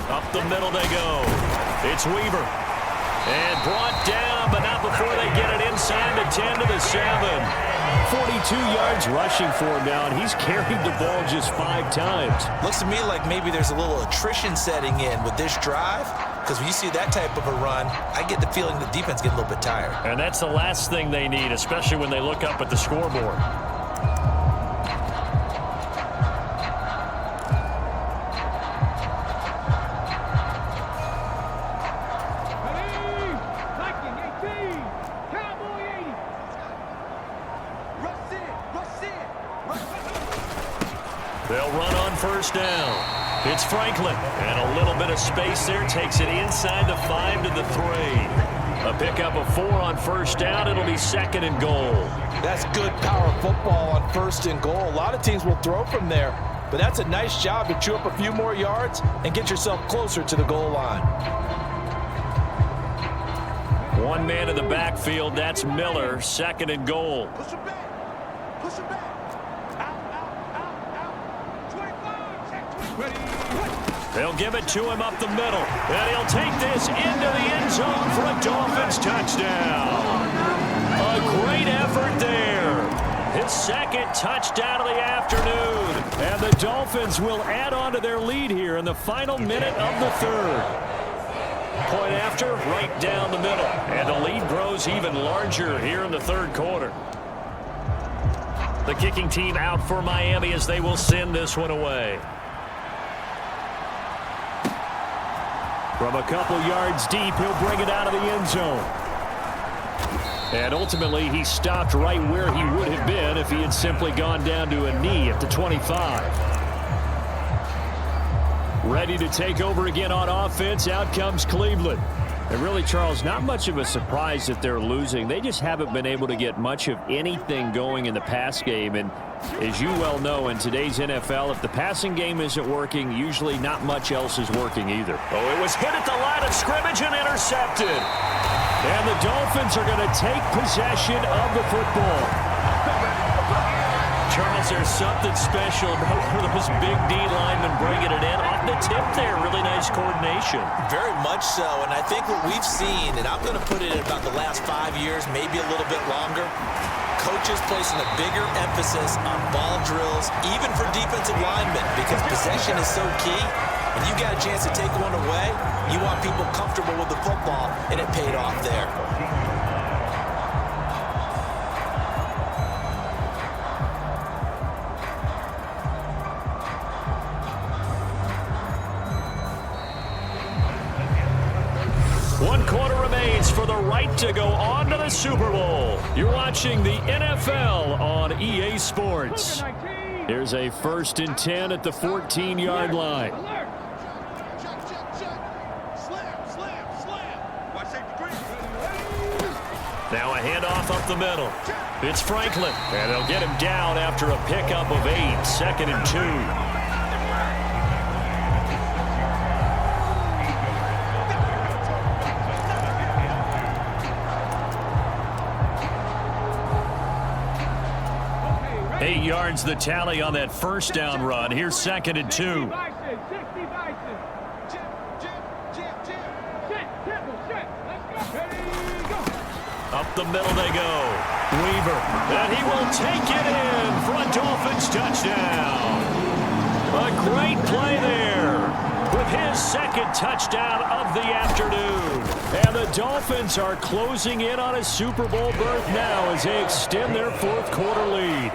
Speaker 4: Up the middle they go. It's Weaver. And brought down, but not before they get it inside the 10 to the 7. 42 yards rushing for him now, and he's carried the ball just 5 times.
Speaker 5: Looks to me like maybe there's a little attrition setting in with this drive, because when you see that type of a run, I get the feeling the defense get a little bit tired.
Speaker 4: And that's the last thing they need, especially when they look up at the scoreboard. They'll run on first down. It's Franklin. And a little bit of space there. Takes it inside the 5 to the 3. A pickup of 4 on first down. It'll be 2nd and goal.
Speaker 5: That's good power football on 1st and goal. A lot of teams will throw from there, but that's a nice job to chew up a few more yards and get yourself closer to the goal line.
Speaker 4: One man in the backfield. That's Miller. 2nd and goal.
Speaker 6: Push him back. Out. 25.
Speaker 4: They'll give it to him up the middle. And he'll take this into the end zone for a Dolphins touchdown. A great effort there. His 2nd touchdown of the afternoon. And the Dolphins will add on to their lead here in the final minute of the 3rd. Point after, right down the middle. And the lead grows even larger here in the 3rd quarter. The kicking team out for Miami as they will send this one away. From a couple yards deep, he'll bring it out of the end zone. And ultimately, he stopped right where he would have been if he had simply gone down to a knee at the 25. Ready to take over again on offense. Out comes Cleveland. And really, Charles, not much of a surprise that they're losing. They just haven't been able to get much of anything going in the pass game. And as you well know, in today's NFL, if the passing game isn't working, usually not much else is working either. Oh, it was hit at the line of scrimmage and intercepted. And the Dolphins are going to take possession of the football. Charles, there's something special about one of those big D linemen bringing it in. Off the tip there, really nice coordination.
Speaker 5: Very much so, and I think what we've seen, and I'm going to put it in about the last 5 years, maybe a little bit longer, coaches placing a bigger emphasis on ball drills, even for defensive linemen, because possession is so key. When you got a chance to take one away, you want people comfortable with the football, and it paid off there.
Speaker 4: 1 quarter remains for the right to go on to the Super Bowl. You're watching the NFL on EA Sports. Here's a 1st and 10 at the 14-yard line. Now a handoff up the middle. It's Franklin, and they'll get him down after a pickup of 8, 2nd and 2. Eight yards the tally on that 1st down run. Here's 2nd and 2. Up the middle they go. Weaver, and he will take it in for a Dolphins touchdown. A great play there with his 2nd touchdown of the afternoon. And the Dolphins are closing in on a Super Bowl berth now as they extend their 4th quarter lead.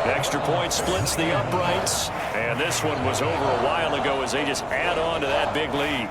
Speaker 4: Extra point splits the uprights, and this one was over a while ago as they just add on to that big lead.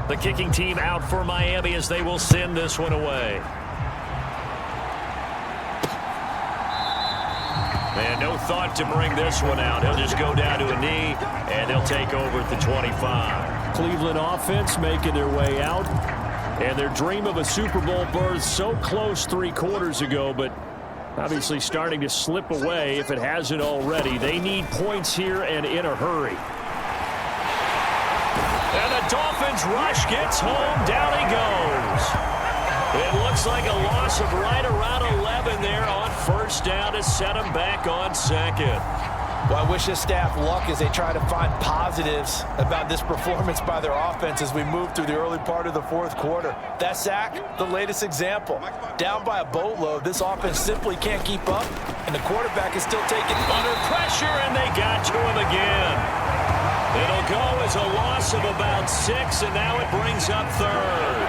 Speaker 4: The kicking team out for Miami as they will send this one away. And no thought to bring this one out. He'll just go down to a knee, and they'll take over at the 25. Cleveland offense making their way out. And their dream of a Super Bowl berth so close 3 quarters ago, but obviously starting to slip away if it hasn't already. They need points here and in a hurry. And the Dolphins rush gets home. Down he goes. It looks like a loss of right around 11 there on 1st down to set them back on 2nd.
Speaker 3: Well, I wish this staff luck as they try to find positives about this performance by their offense as we move through the early part of the 4th quarter. That sack, the latest example. Down by a boatload, this offense simply can't keep up, and the quarterback is still taking
Speaker 4: under pressure, and they got to him again. It'll go as a loss of about 6, and now it brings up 3rd.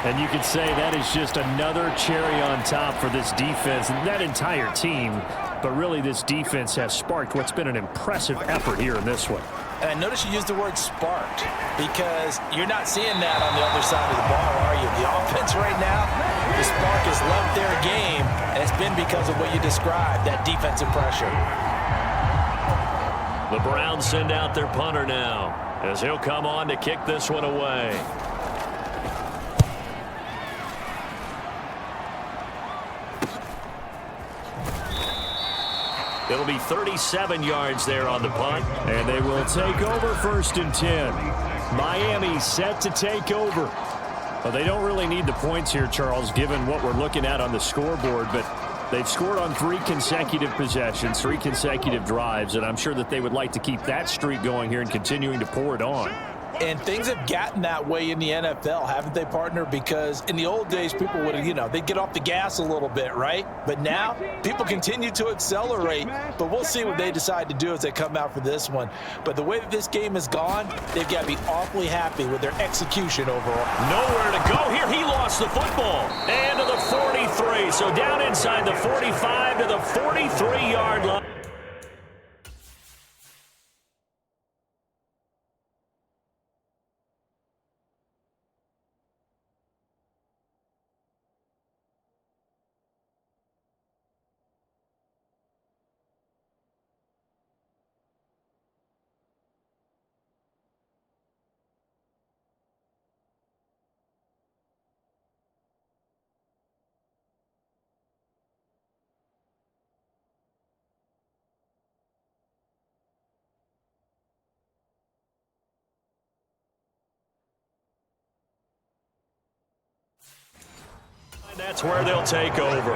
Speaker 4: And you could say that is just another cherry on top for this defense and that entire team. But really, this defense has sparked what's been an impressive effort here in this one.
Speaker 3: And I notice you used the word sparked because you're not seeing that on the other side of the ball, are you? The offense right now, the spark has left their game, and it's been because of what you described, that defensive pressure.
Speaker 4: The Browns send out their punter now as he'll come on to kick this one away. It'll be 37 yards there on the punt, and they will take over 1st and 10. Miami set to take over. Well, they don't really need the points here, Charles, given what we're looking at on the scoreboard, but they've scored on 3 consecutive possessions, 3 consecutive drives, and I'm sure that they would like to keep that streak going here and continuing to pour it on.
Speaker 3: And things have gotten that way in the NFL, haven't they, partner? Because in the old days, people would, they'd get off the gas a little bit, right? But now, people continue to accelerate. But we'll see what they decide to do as they come out for this one. But the way that this game has gone, they've got to be awfully happy with their execution overall.
Speaker 2: Nowhere to go here. He lost the football. And to the 43. So down inside the 45 to the 43-yard line. That's where they'll take over.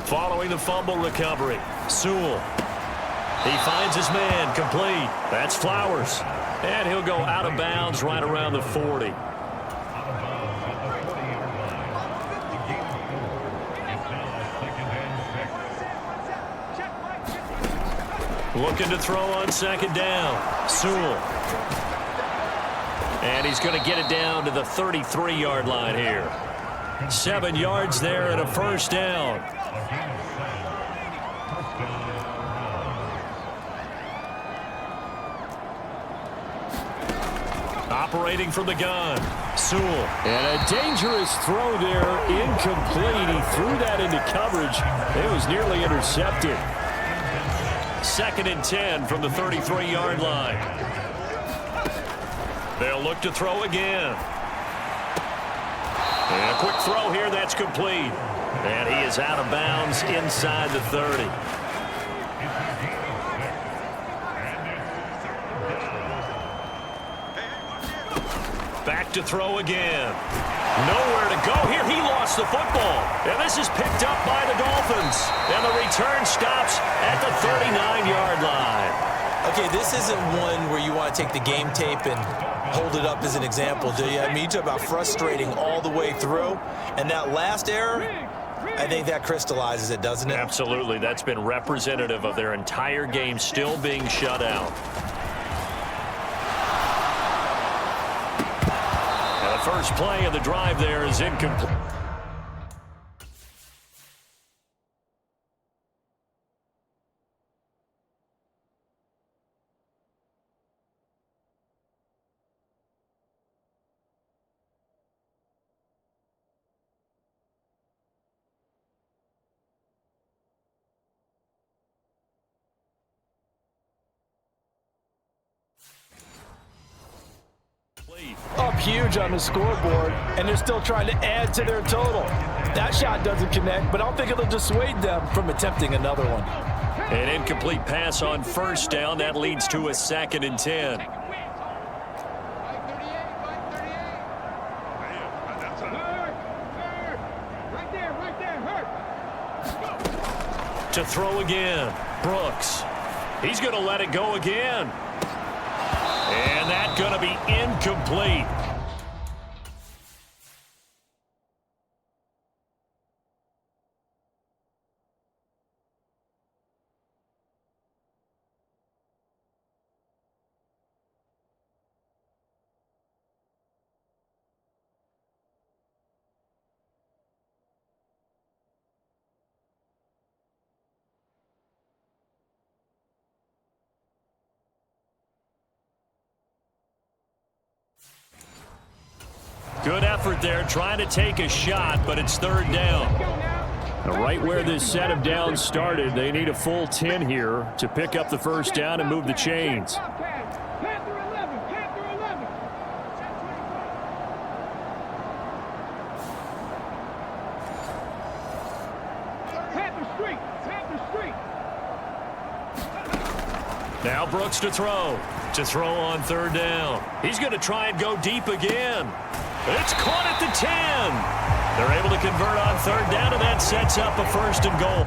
Speaker 2: Following the fumble recovery, Sewell. He finds his man, complete. That's Flowers. And he'll go out of bounds right around the 40. Looking to throw on second down. Sewell. And he's going to get it down to the 33-yard line here. 7 yards there and a first down. Operating from the gun. Sewell.
Speaker 4: And a dangerous throw there. Incomplete. He threw that into coverage. It was nearly intercepted.
Speaker 2: 2nd and 10 from the 33-yard line. They'll look to throw again. And a quick throw here, that's complete. And he is out of bounds inside the 30. Back to throw again. Nowhere to go here. He lost the football. And this is picked up by the Dolphins. And the return stops at the 39-yard line.
Speaker 5: Okay, this isn't one where you want to take the game tape and hold it up as an example, do you? I mean, you talk about frustrating all the way through. And that last error, I think that crystallizes it, doesn't it?
Speaker 2: Absolutely. That's been representative of their entire game still being shut out. First play of the drive there is incomplete.
Speaker 3: Up huge on the scoreboard, and they're still trying to add to their total. That shot doesn't connect, but I don't think it'll dissuade them from attempting another one.
Speaker 2: An incomplete pass on first down. That leads to a 2nd and 10. To throw again, Brooks. He's going to let it go again. And that's going to be incomplete. Good effort there, trying to take a shot, but it's 3rd down.
Speaker 4: Now, right where this set of downs started, they need a full 10 here to pick up the first down and move the chains.
Speaker 2: Now Brooks to throw. To throw on 3rd down. He's going to try and go deep again. It's caught at the 10. They're able to convert on third down, and that sets up a first and goal.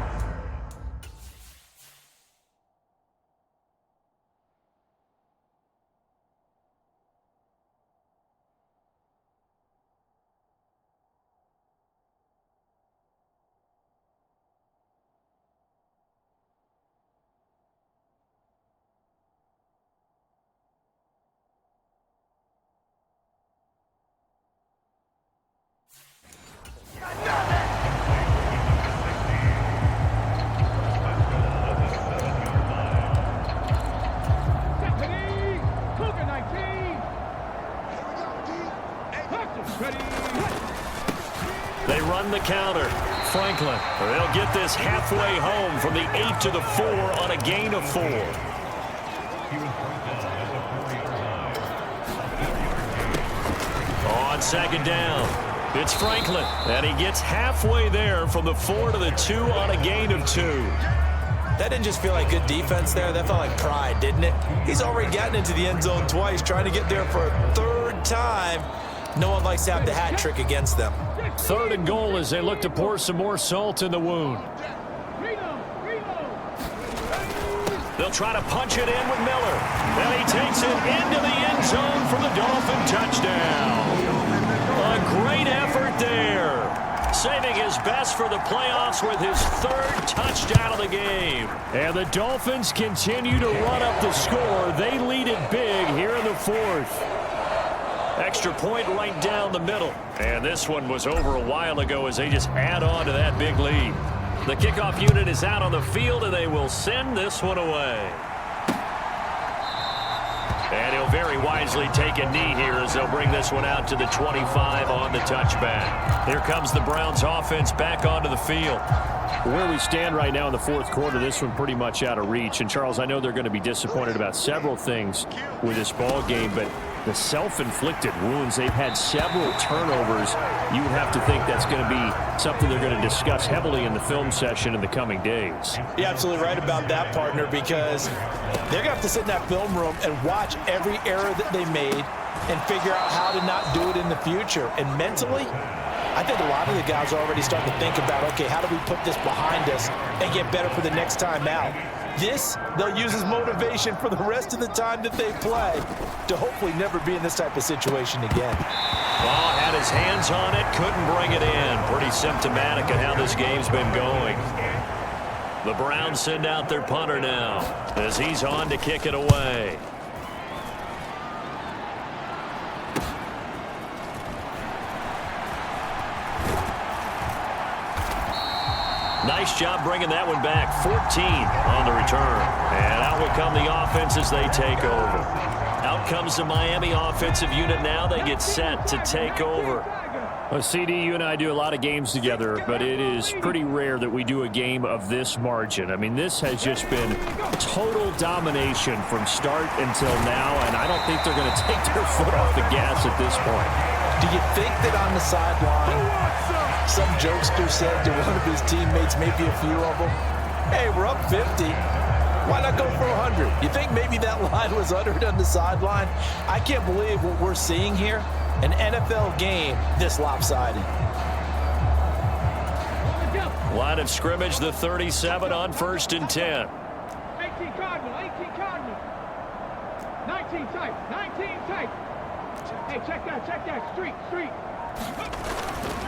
Speaker 2: They run the counter. Franklin, they'll get this halfway home from the 8 to the 4 on a gain of 4. On second down, it's Franklin, and he gets halfway there from the 4 to the 2 on a gain of 2.
Speaker 5: That didn't just feel like good defense there. That felt like pride, didn't it? He's already gotten into the end zone twice, trying to get there for a third time. No one likes to have the hat trick against them.
Speaker 4: Third and goal as they look to pour some more salt in the wound.
Speaker 2: They'll try to punch it in with Miller. And he takes it into the end zone for the Dolphin touchdown. A great effort there. Saving his best for the playoffs with his third touchdown of the game.
Speaker 4: And the Dolphins continue to run up the score. They lead it big here in the fourth.
Speaker 2: Extra point right down the middle. And this one was over a while ago as they just add on to that big lead. The kickoff unit is out on the field, and they will send this one away. And he'll very wisely take a knee here as they'll bring this one out to the 25 on the touchback. Here comes the Browns offense back onto the field.
Speaker 4: Where we stand right now in the fourth quarter, this one pretty much out of reach. And, Charles, I know they're going to be disappointed about several things with this ball game, but the self-inflicted wounds, they've had several turnovers. You would have to think that's going to be something they're going to discuss heavily in the film session in the coming days.
Speaker 3: You're absolutely right about that, partner, because they're going to have to sit in that film room and watch every error that they made and figure out how to not do it in the future. And mentally, I think a lot of the guys are already starting to think about, okay, how do we put this behind us and get better for the next time out? This, they'll use as motivation for the rest of the time that they play to hopefully never be in this type of situation again.
Speaker 2: Ball had his hands on it, couldn't bring it in. Pretty symptomatic of how this game's been going. The Browns send out their punter now as he's on to kick it away. Nice job bringing that one back. 14 on the return. And out will come the offense as they take over. Out comes the Miami offensive unit now. They get set to take over.
Speaker 4: Well, CD, you and I do a lot of games together, but it is pretty rare that we do a game of this margin. I mean, this has just been total domination from start until now, and I don't think they're going to take their foot off the gas at this point.
Speaker 3: Do you think that on the sideline, some jokester said to one of his teammates, maybe a few of them, hey, we're up 50. Why not go for 100? You think maybe that line was uttered on the sideline? I can't believe what we're seeing here. An NFL game this lopsided.
Speaker 2: Line of scrimmage, the 37 on 1st and 10.
Speaker 6: 18 Cardinal, 18 Cardinal. 19 type, 19 type. Hey, check that, street.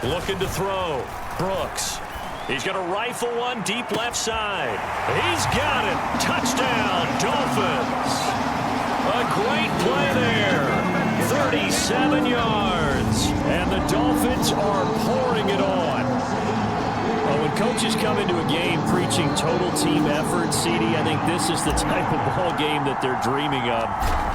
Speaker 2: Looking to throw. Brooks. He's going to rifle one deep left side. He's got it. Touchdown, Dolphins. A great play there. 37 yards. And the Dolphins are pouring it on. Well, when coaches come into a game preaching total team effort, CD, I think this is the type of ball game that they're dreaming of.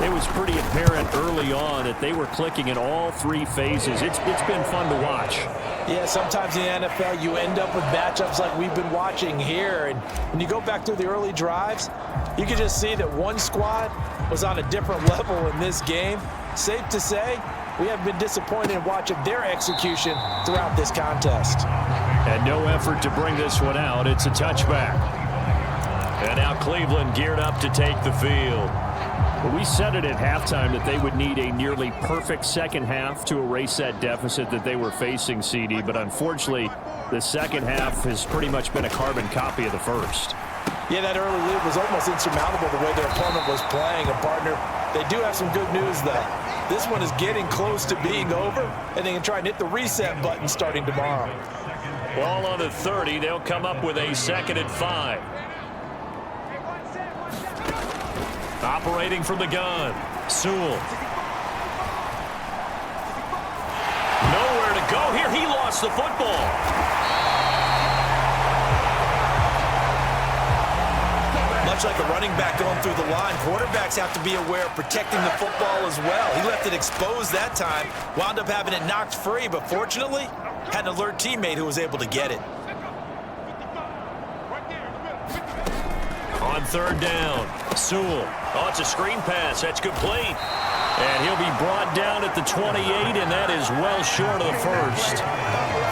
Speaker 2: It was pretty apparent early on that they were clicking in all three phases. It's been fun to watch.
Speaker 3: Yeah, sometimes in the NFL you end up with matchups like we've been watching here. And when you go back through the early drives, you can just see that one squad was on a different level in this game. Safe to say, we have been disappointed in watching their execution throughout this contest.
Speaker 4: And no effort to bring this one out. It's a touchback.
Speaker 2: And now Cleveland geared up to take the field.
Speaker 4: Well, we said it at halftime that they would need a nearly perfect second half to erase that deficit that they were facing, CD. But unfortunately, the second half has pretty much been a carbon copy of the first.
Speaker 3: Yeah, that early lead was almost insurmountable the way their opponent was playing. And, partner, they do have some good news, though. This one is getting close to being over, and they can try and hit the reset button starting tomorrow.
Speaker 4: Ball on the 30. They'll come up with a 2nd and 5. Operating from the gun, Sewell. Nowhere to go here. He lost the football.
Speaker 5: Much like a running back going through the line, quarterbacks have to be aware of protecting the football as well. He left it exposed that time, wound up having it knocked free, but fortunately, had an alert teammate who was able to get it.
Speaker 4: On 3rd down, Sewell. Oh, it's a screen pass. That's complete. And he'll be brought down at the 28, and that is well short of the first.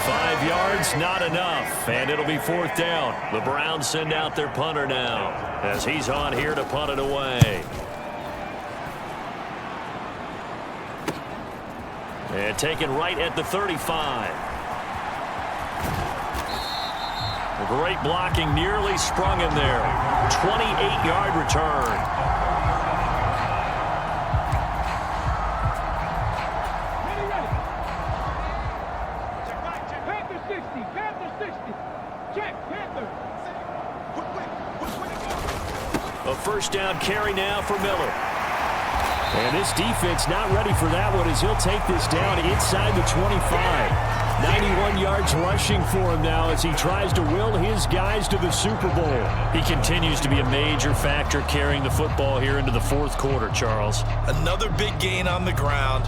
Speaker 4: 5 yards, not enough, and it'll be 4th down. The Browns send out their punter now as he's on here to punt it away. And taken right at the 35. Great blocking, nearly sprung him there. 28-yard return.
Speaker 6: Panther 60, Panther 60. Check, Panther.
Speaker 4: A 1st down carry now for Miller. And this defense not ready for that one as he'll take this down inside the 25. 91 yards rushing for him now as he tries to will his guys to the Super Bowl. He continues to be a major factor carrying the football here into the 4th quarter, Charles.
Speaker 5: Another big gain on the ground.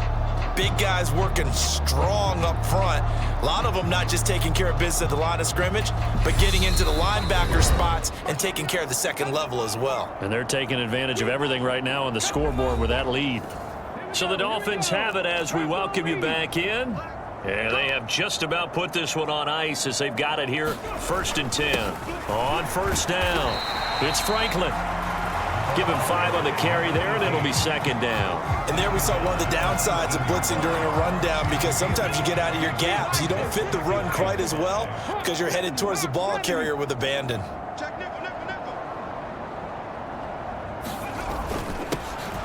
Speaker 5: Big guys working strong up front. A lot of them not just taking care of business at the line of scrimmage, but getting into the linebacker spots and taking care of the second level as well.
Speaker 4: And they're taking advantage of everything right now on the scoreboard with that lead. So the Dolphins have it as we welcome you back in. And they have just about put this one on ice as they've got it here, 1st and 10. On 1st down, it's Franklin. Give him 5 on the carry there, and it'll be 2nd down.
Speaker 5: And there we saw one of the downsides of blitzing during a rundown because sometimes you get out of your gaps. You don't fit the run quite as well because you're headed towards the ball carrier with abandon.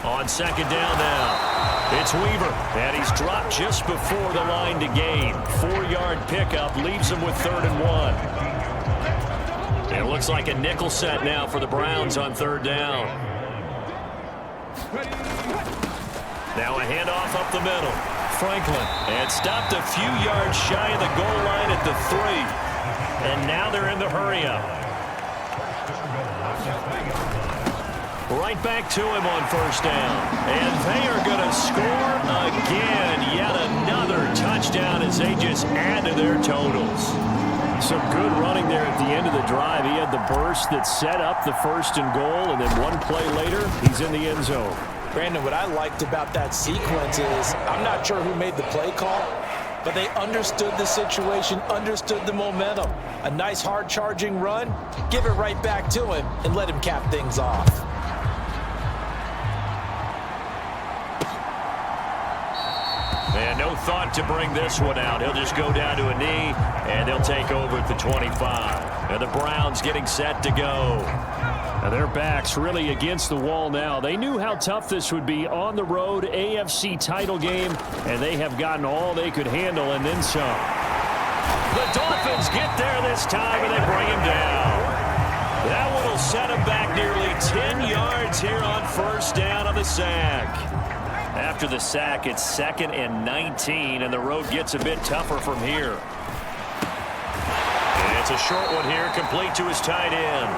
Speaker 4: On 2nd down now. It's Weaver, and he's dropped just before the line to gain. 4-yard pickup leaves him with 3rd and 1. And it looks like a nickel set now for the Browns on 3rd down. Now a handoff up the middle. Franklin, and stopped a few yards shy of the goal line at the 3. And now they're in the hurry-up. Right back to him on 1st down. And they are going to score again. Yet another touchdown as they just add to their totals. Some good running there at the end of the drive. He had the burst that set up the 1st and goal, and then one play later, he's in the end zone.
Speaker 3: Brandon, what I liked about that sequence is I'm not sure who made the play call, but they understood the situation, understood the momentum. A nice hard-charging run, give it right back to him, and let him cap things off.
Speaker 4: And no thought to bring this one out. He'll just go down to a knee, and they'll take over at the 25. And the Browns getting set to go. Now their backs really against the wall now. They knew how tough this would be on the road, AFC title game, and they have gotten all they could handle and then some. The Dolphins get there this time, and they bring him down. That one will set him back nearly 10 yards here on 1st down on the sack. After the sack, it's 2nd and 19, and the road gets a bit tougher from here. And it's a short one here, complete to his tight end.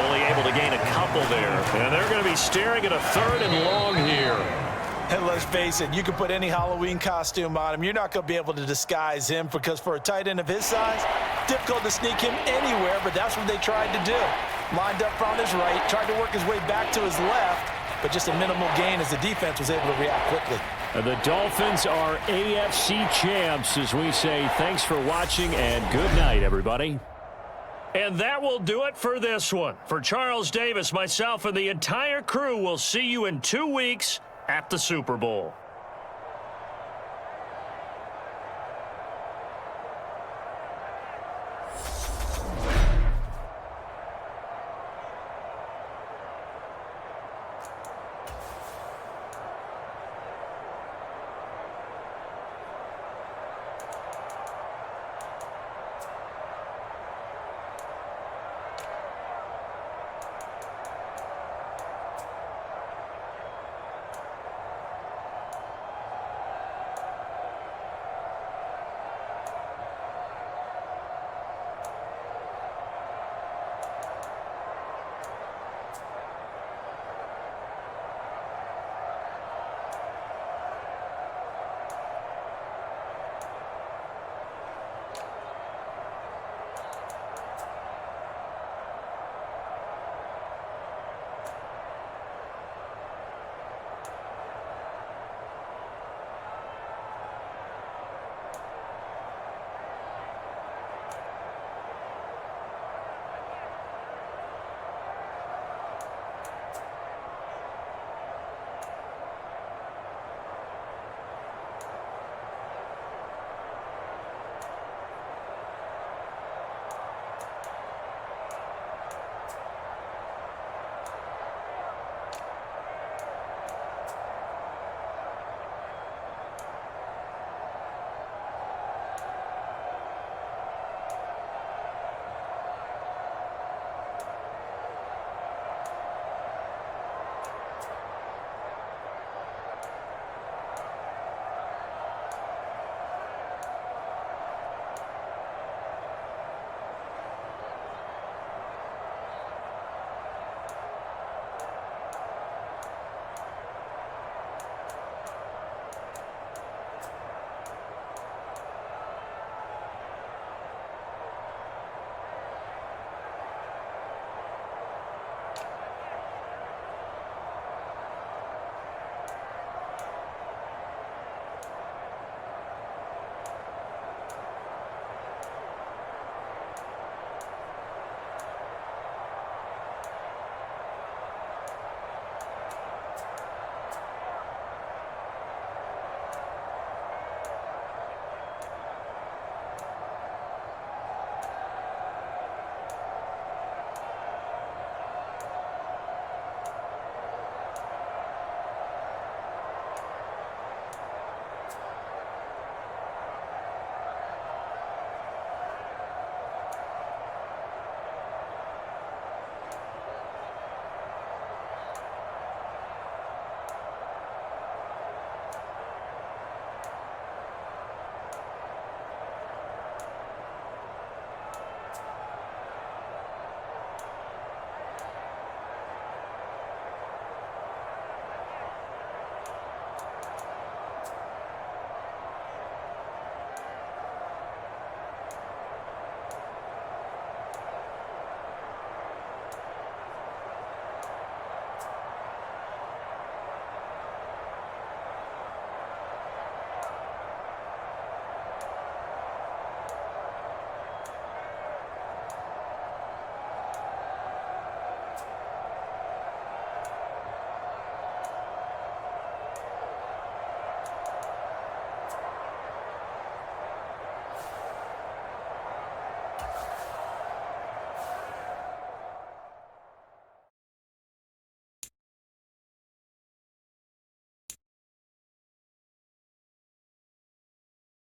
Speaker 4: Only able to gain a couple there. And they're going to be staring at a 3rd and long here.
Speaker 3: And let's face it, you can put any Halloween costume on him. You're not going to be able to disguise him because for a tight end of his size, difficult to sneak him anywhere, but that's what they tried to do. Lined up on his right, tried to work his way back to his left, but just a minimal gain as the defense was able to react quickly.
Speaker 4: The Dolphins are AFC champs as we say thanks for watching and good night, everybody. And that will do it for this one. For Charles Davis, myself, and the entire crew, we'll see you in 2 weeks at the Super Bowl.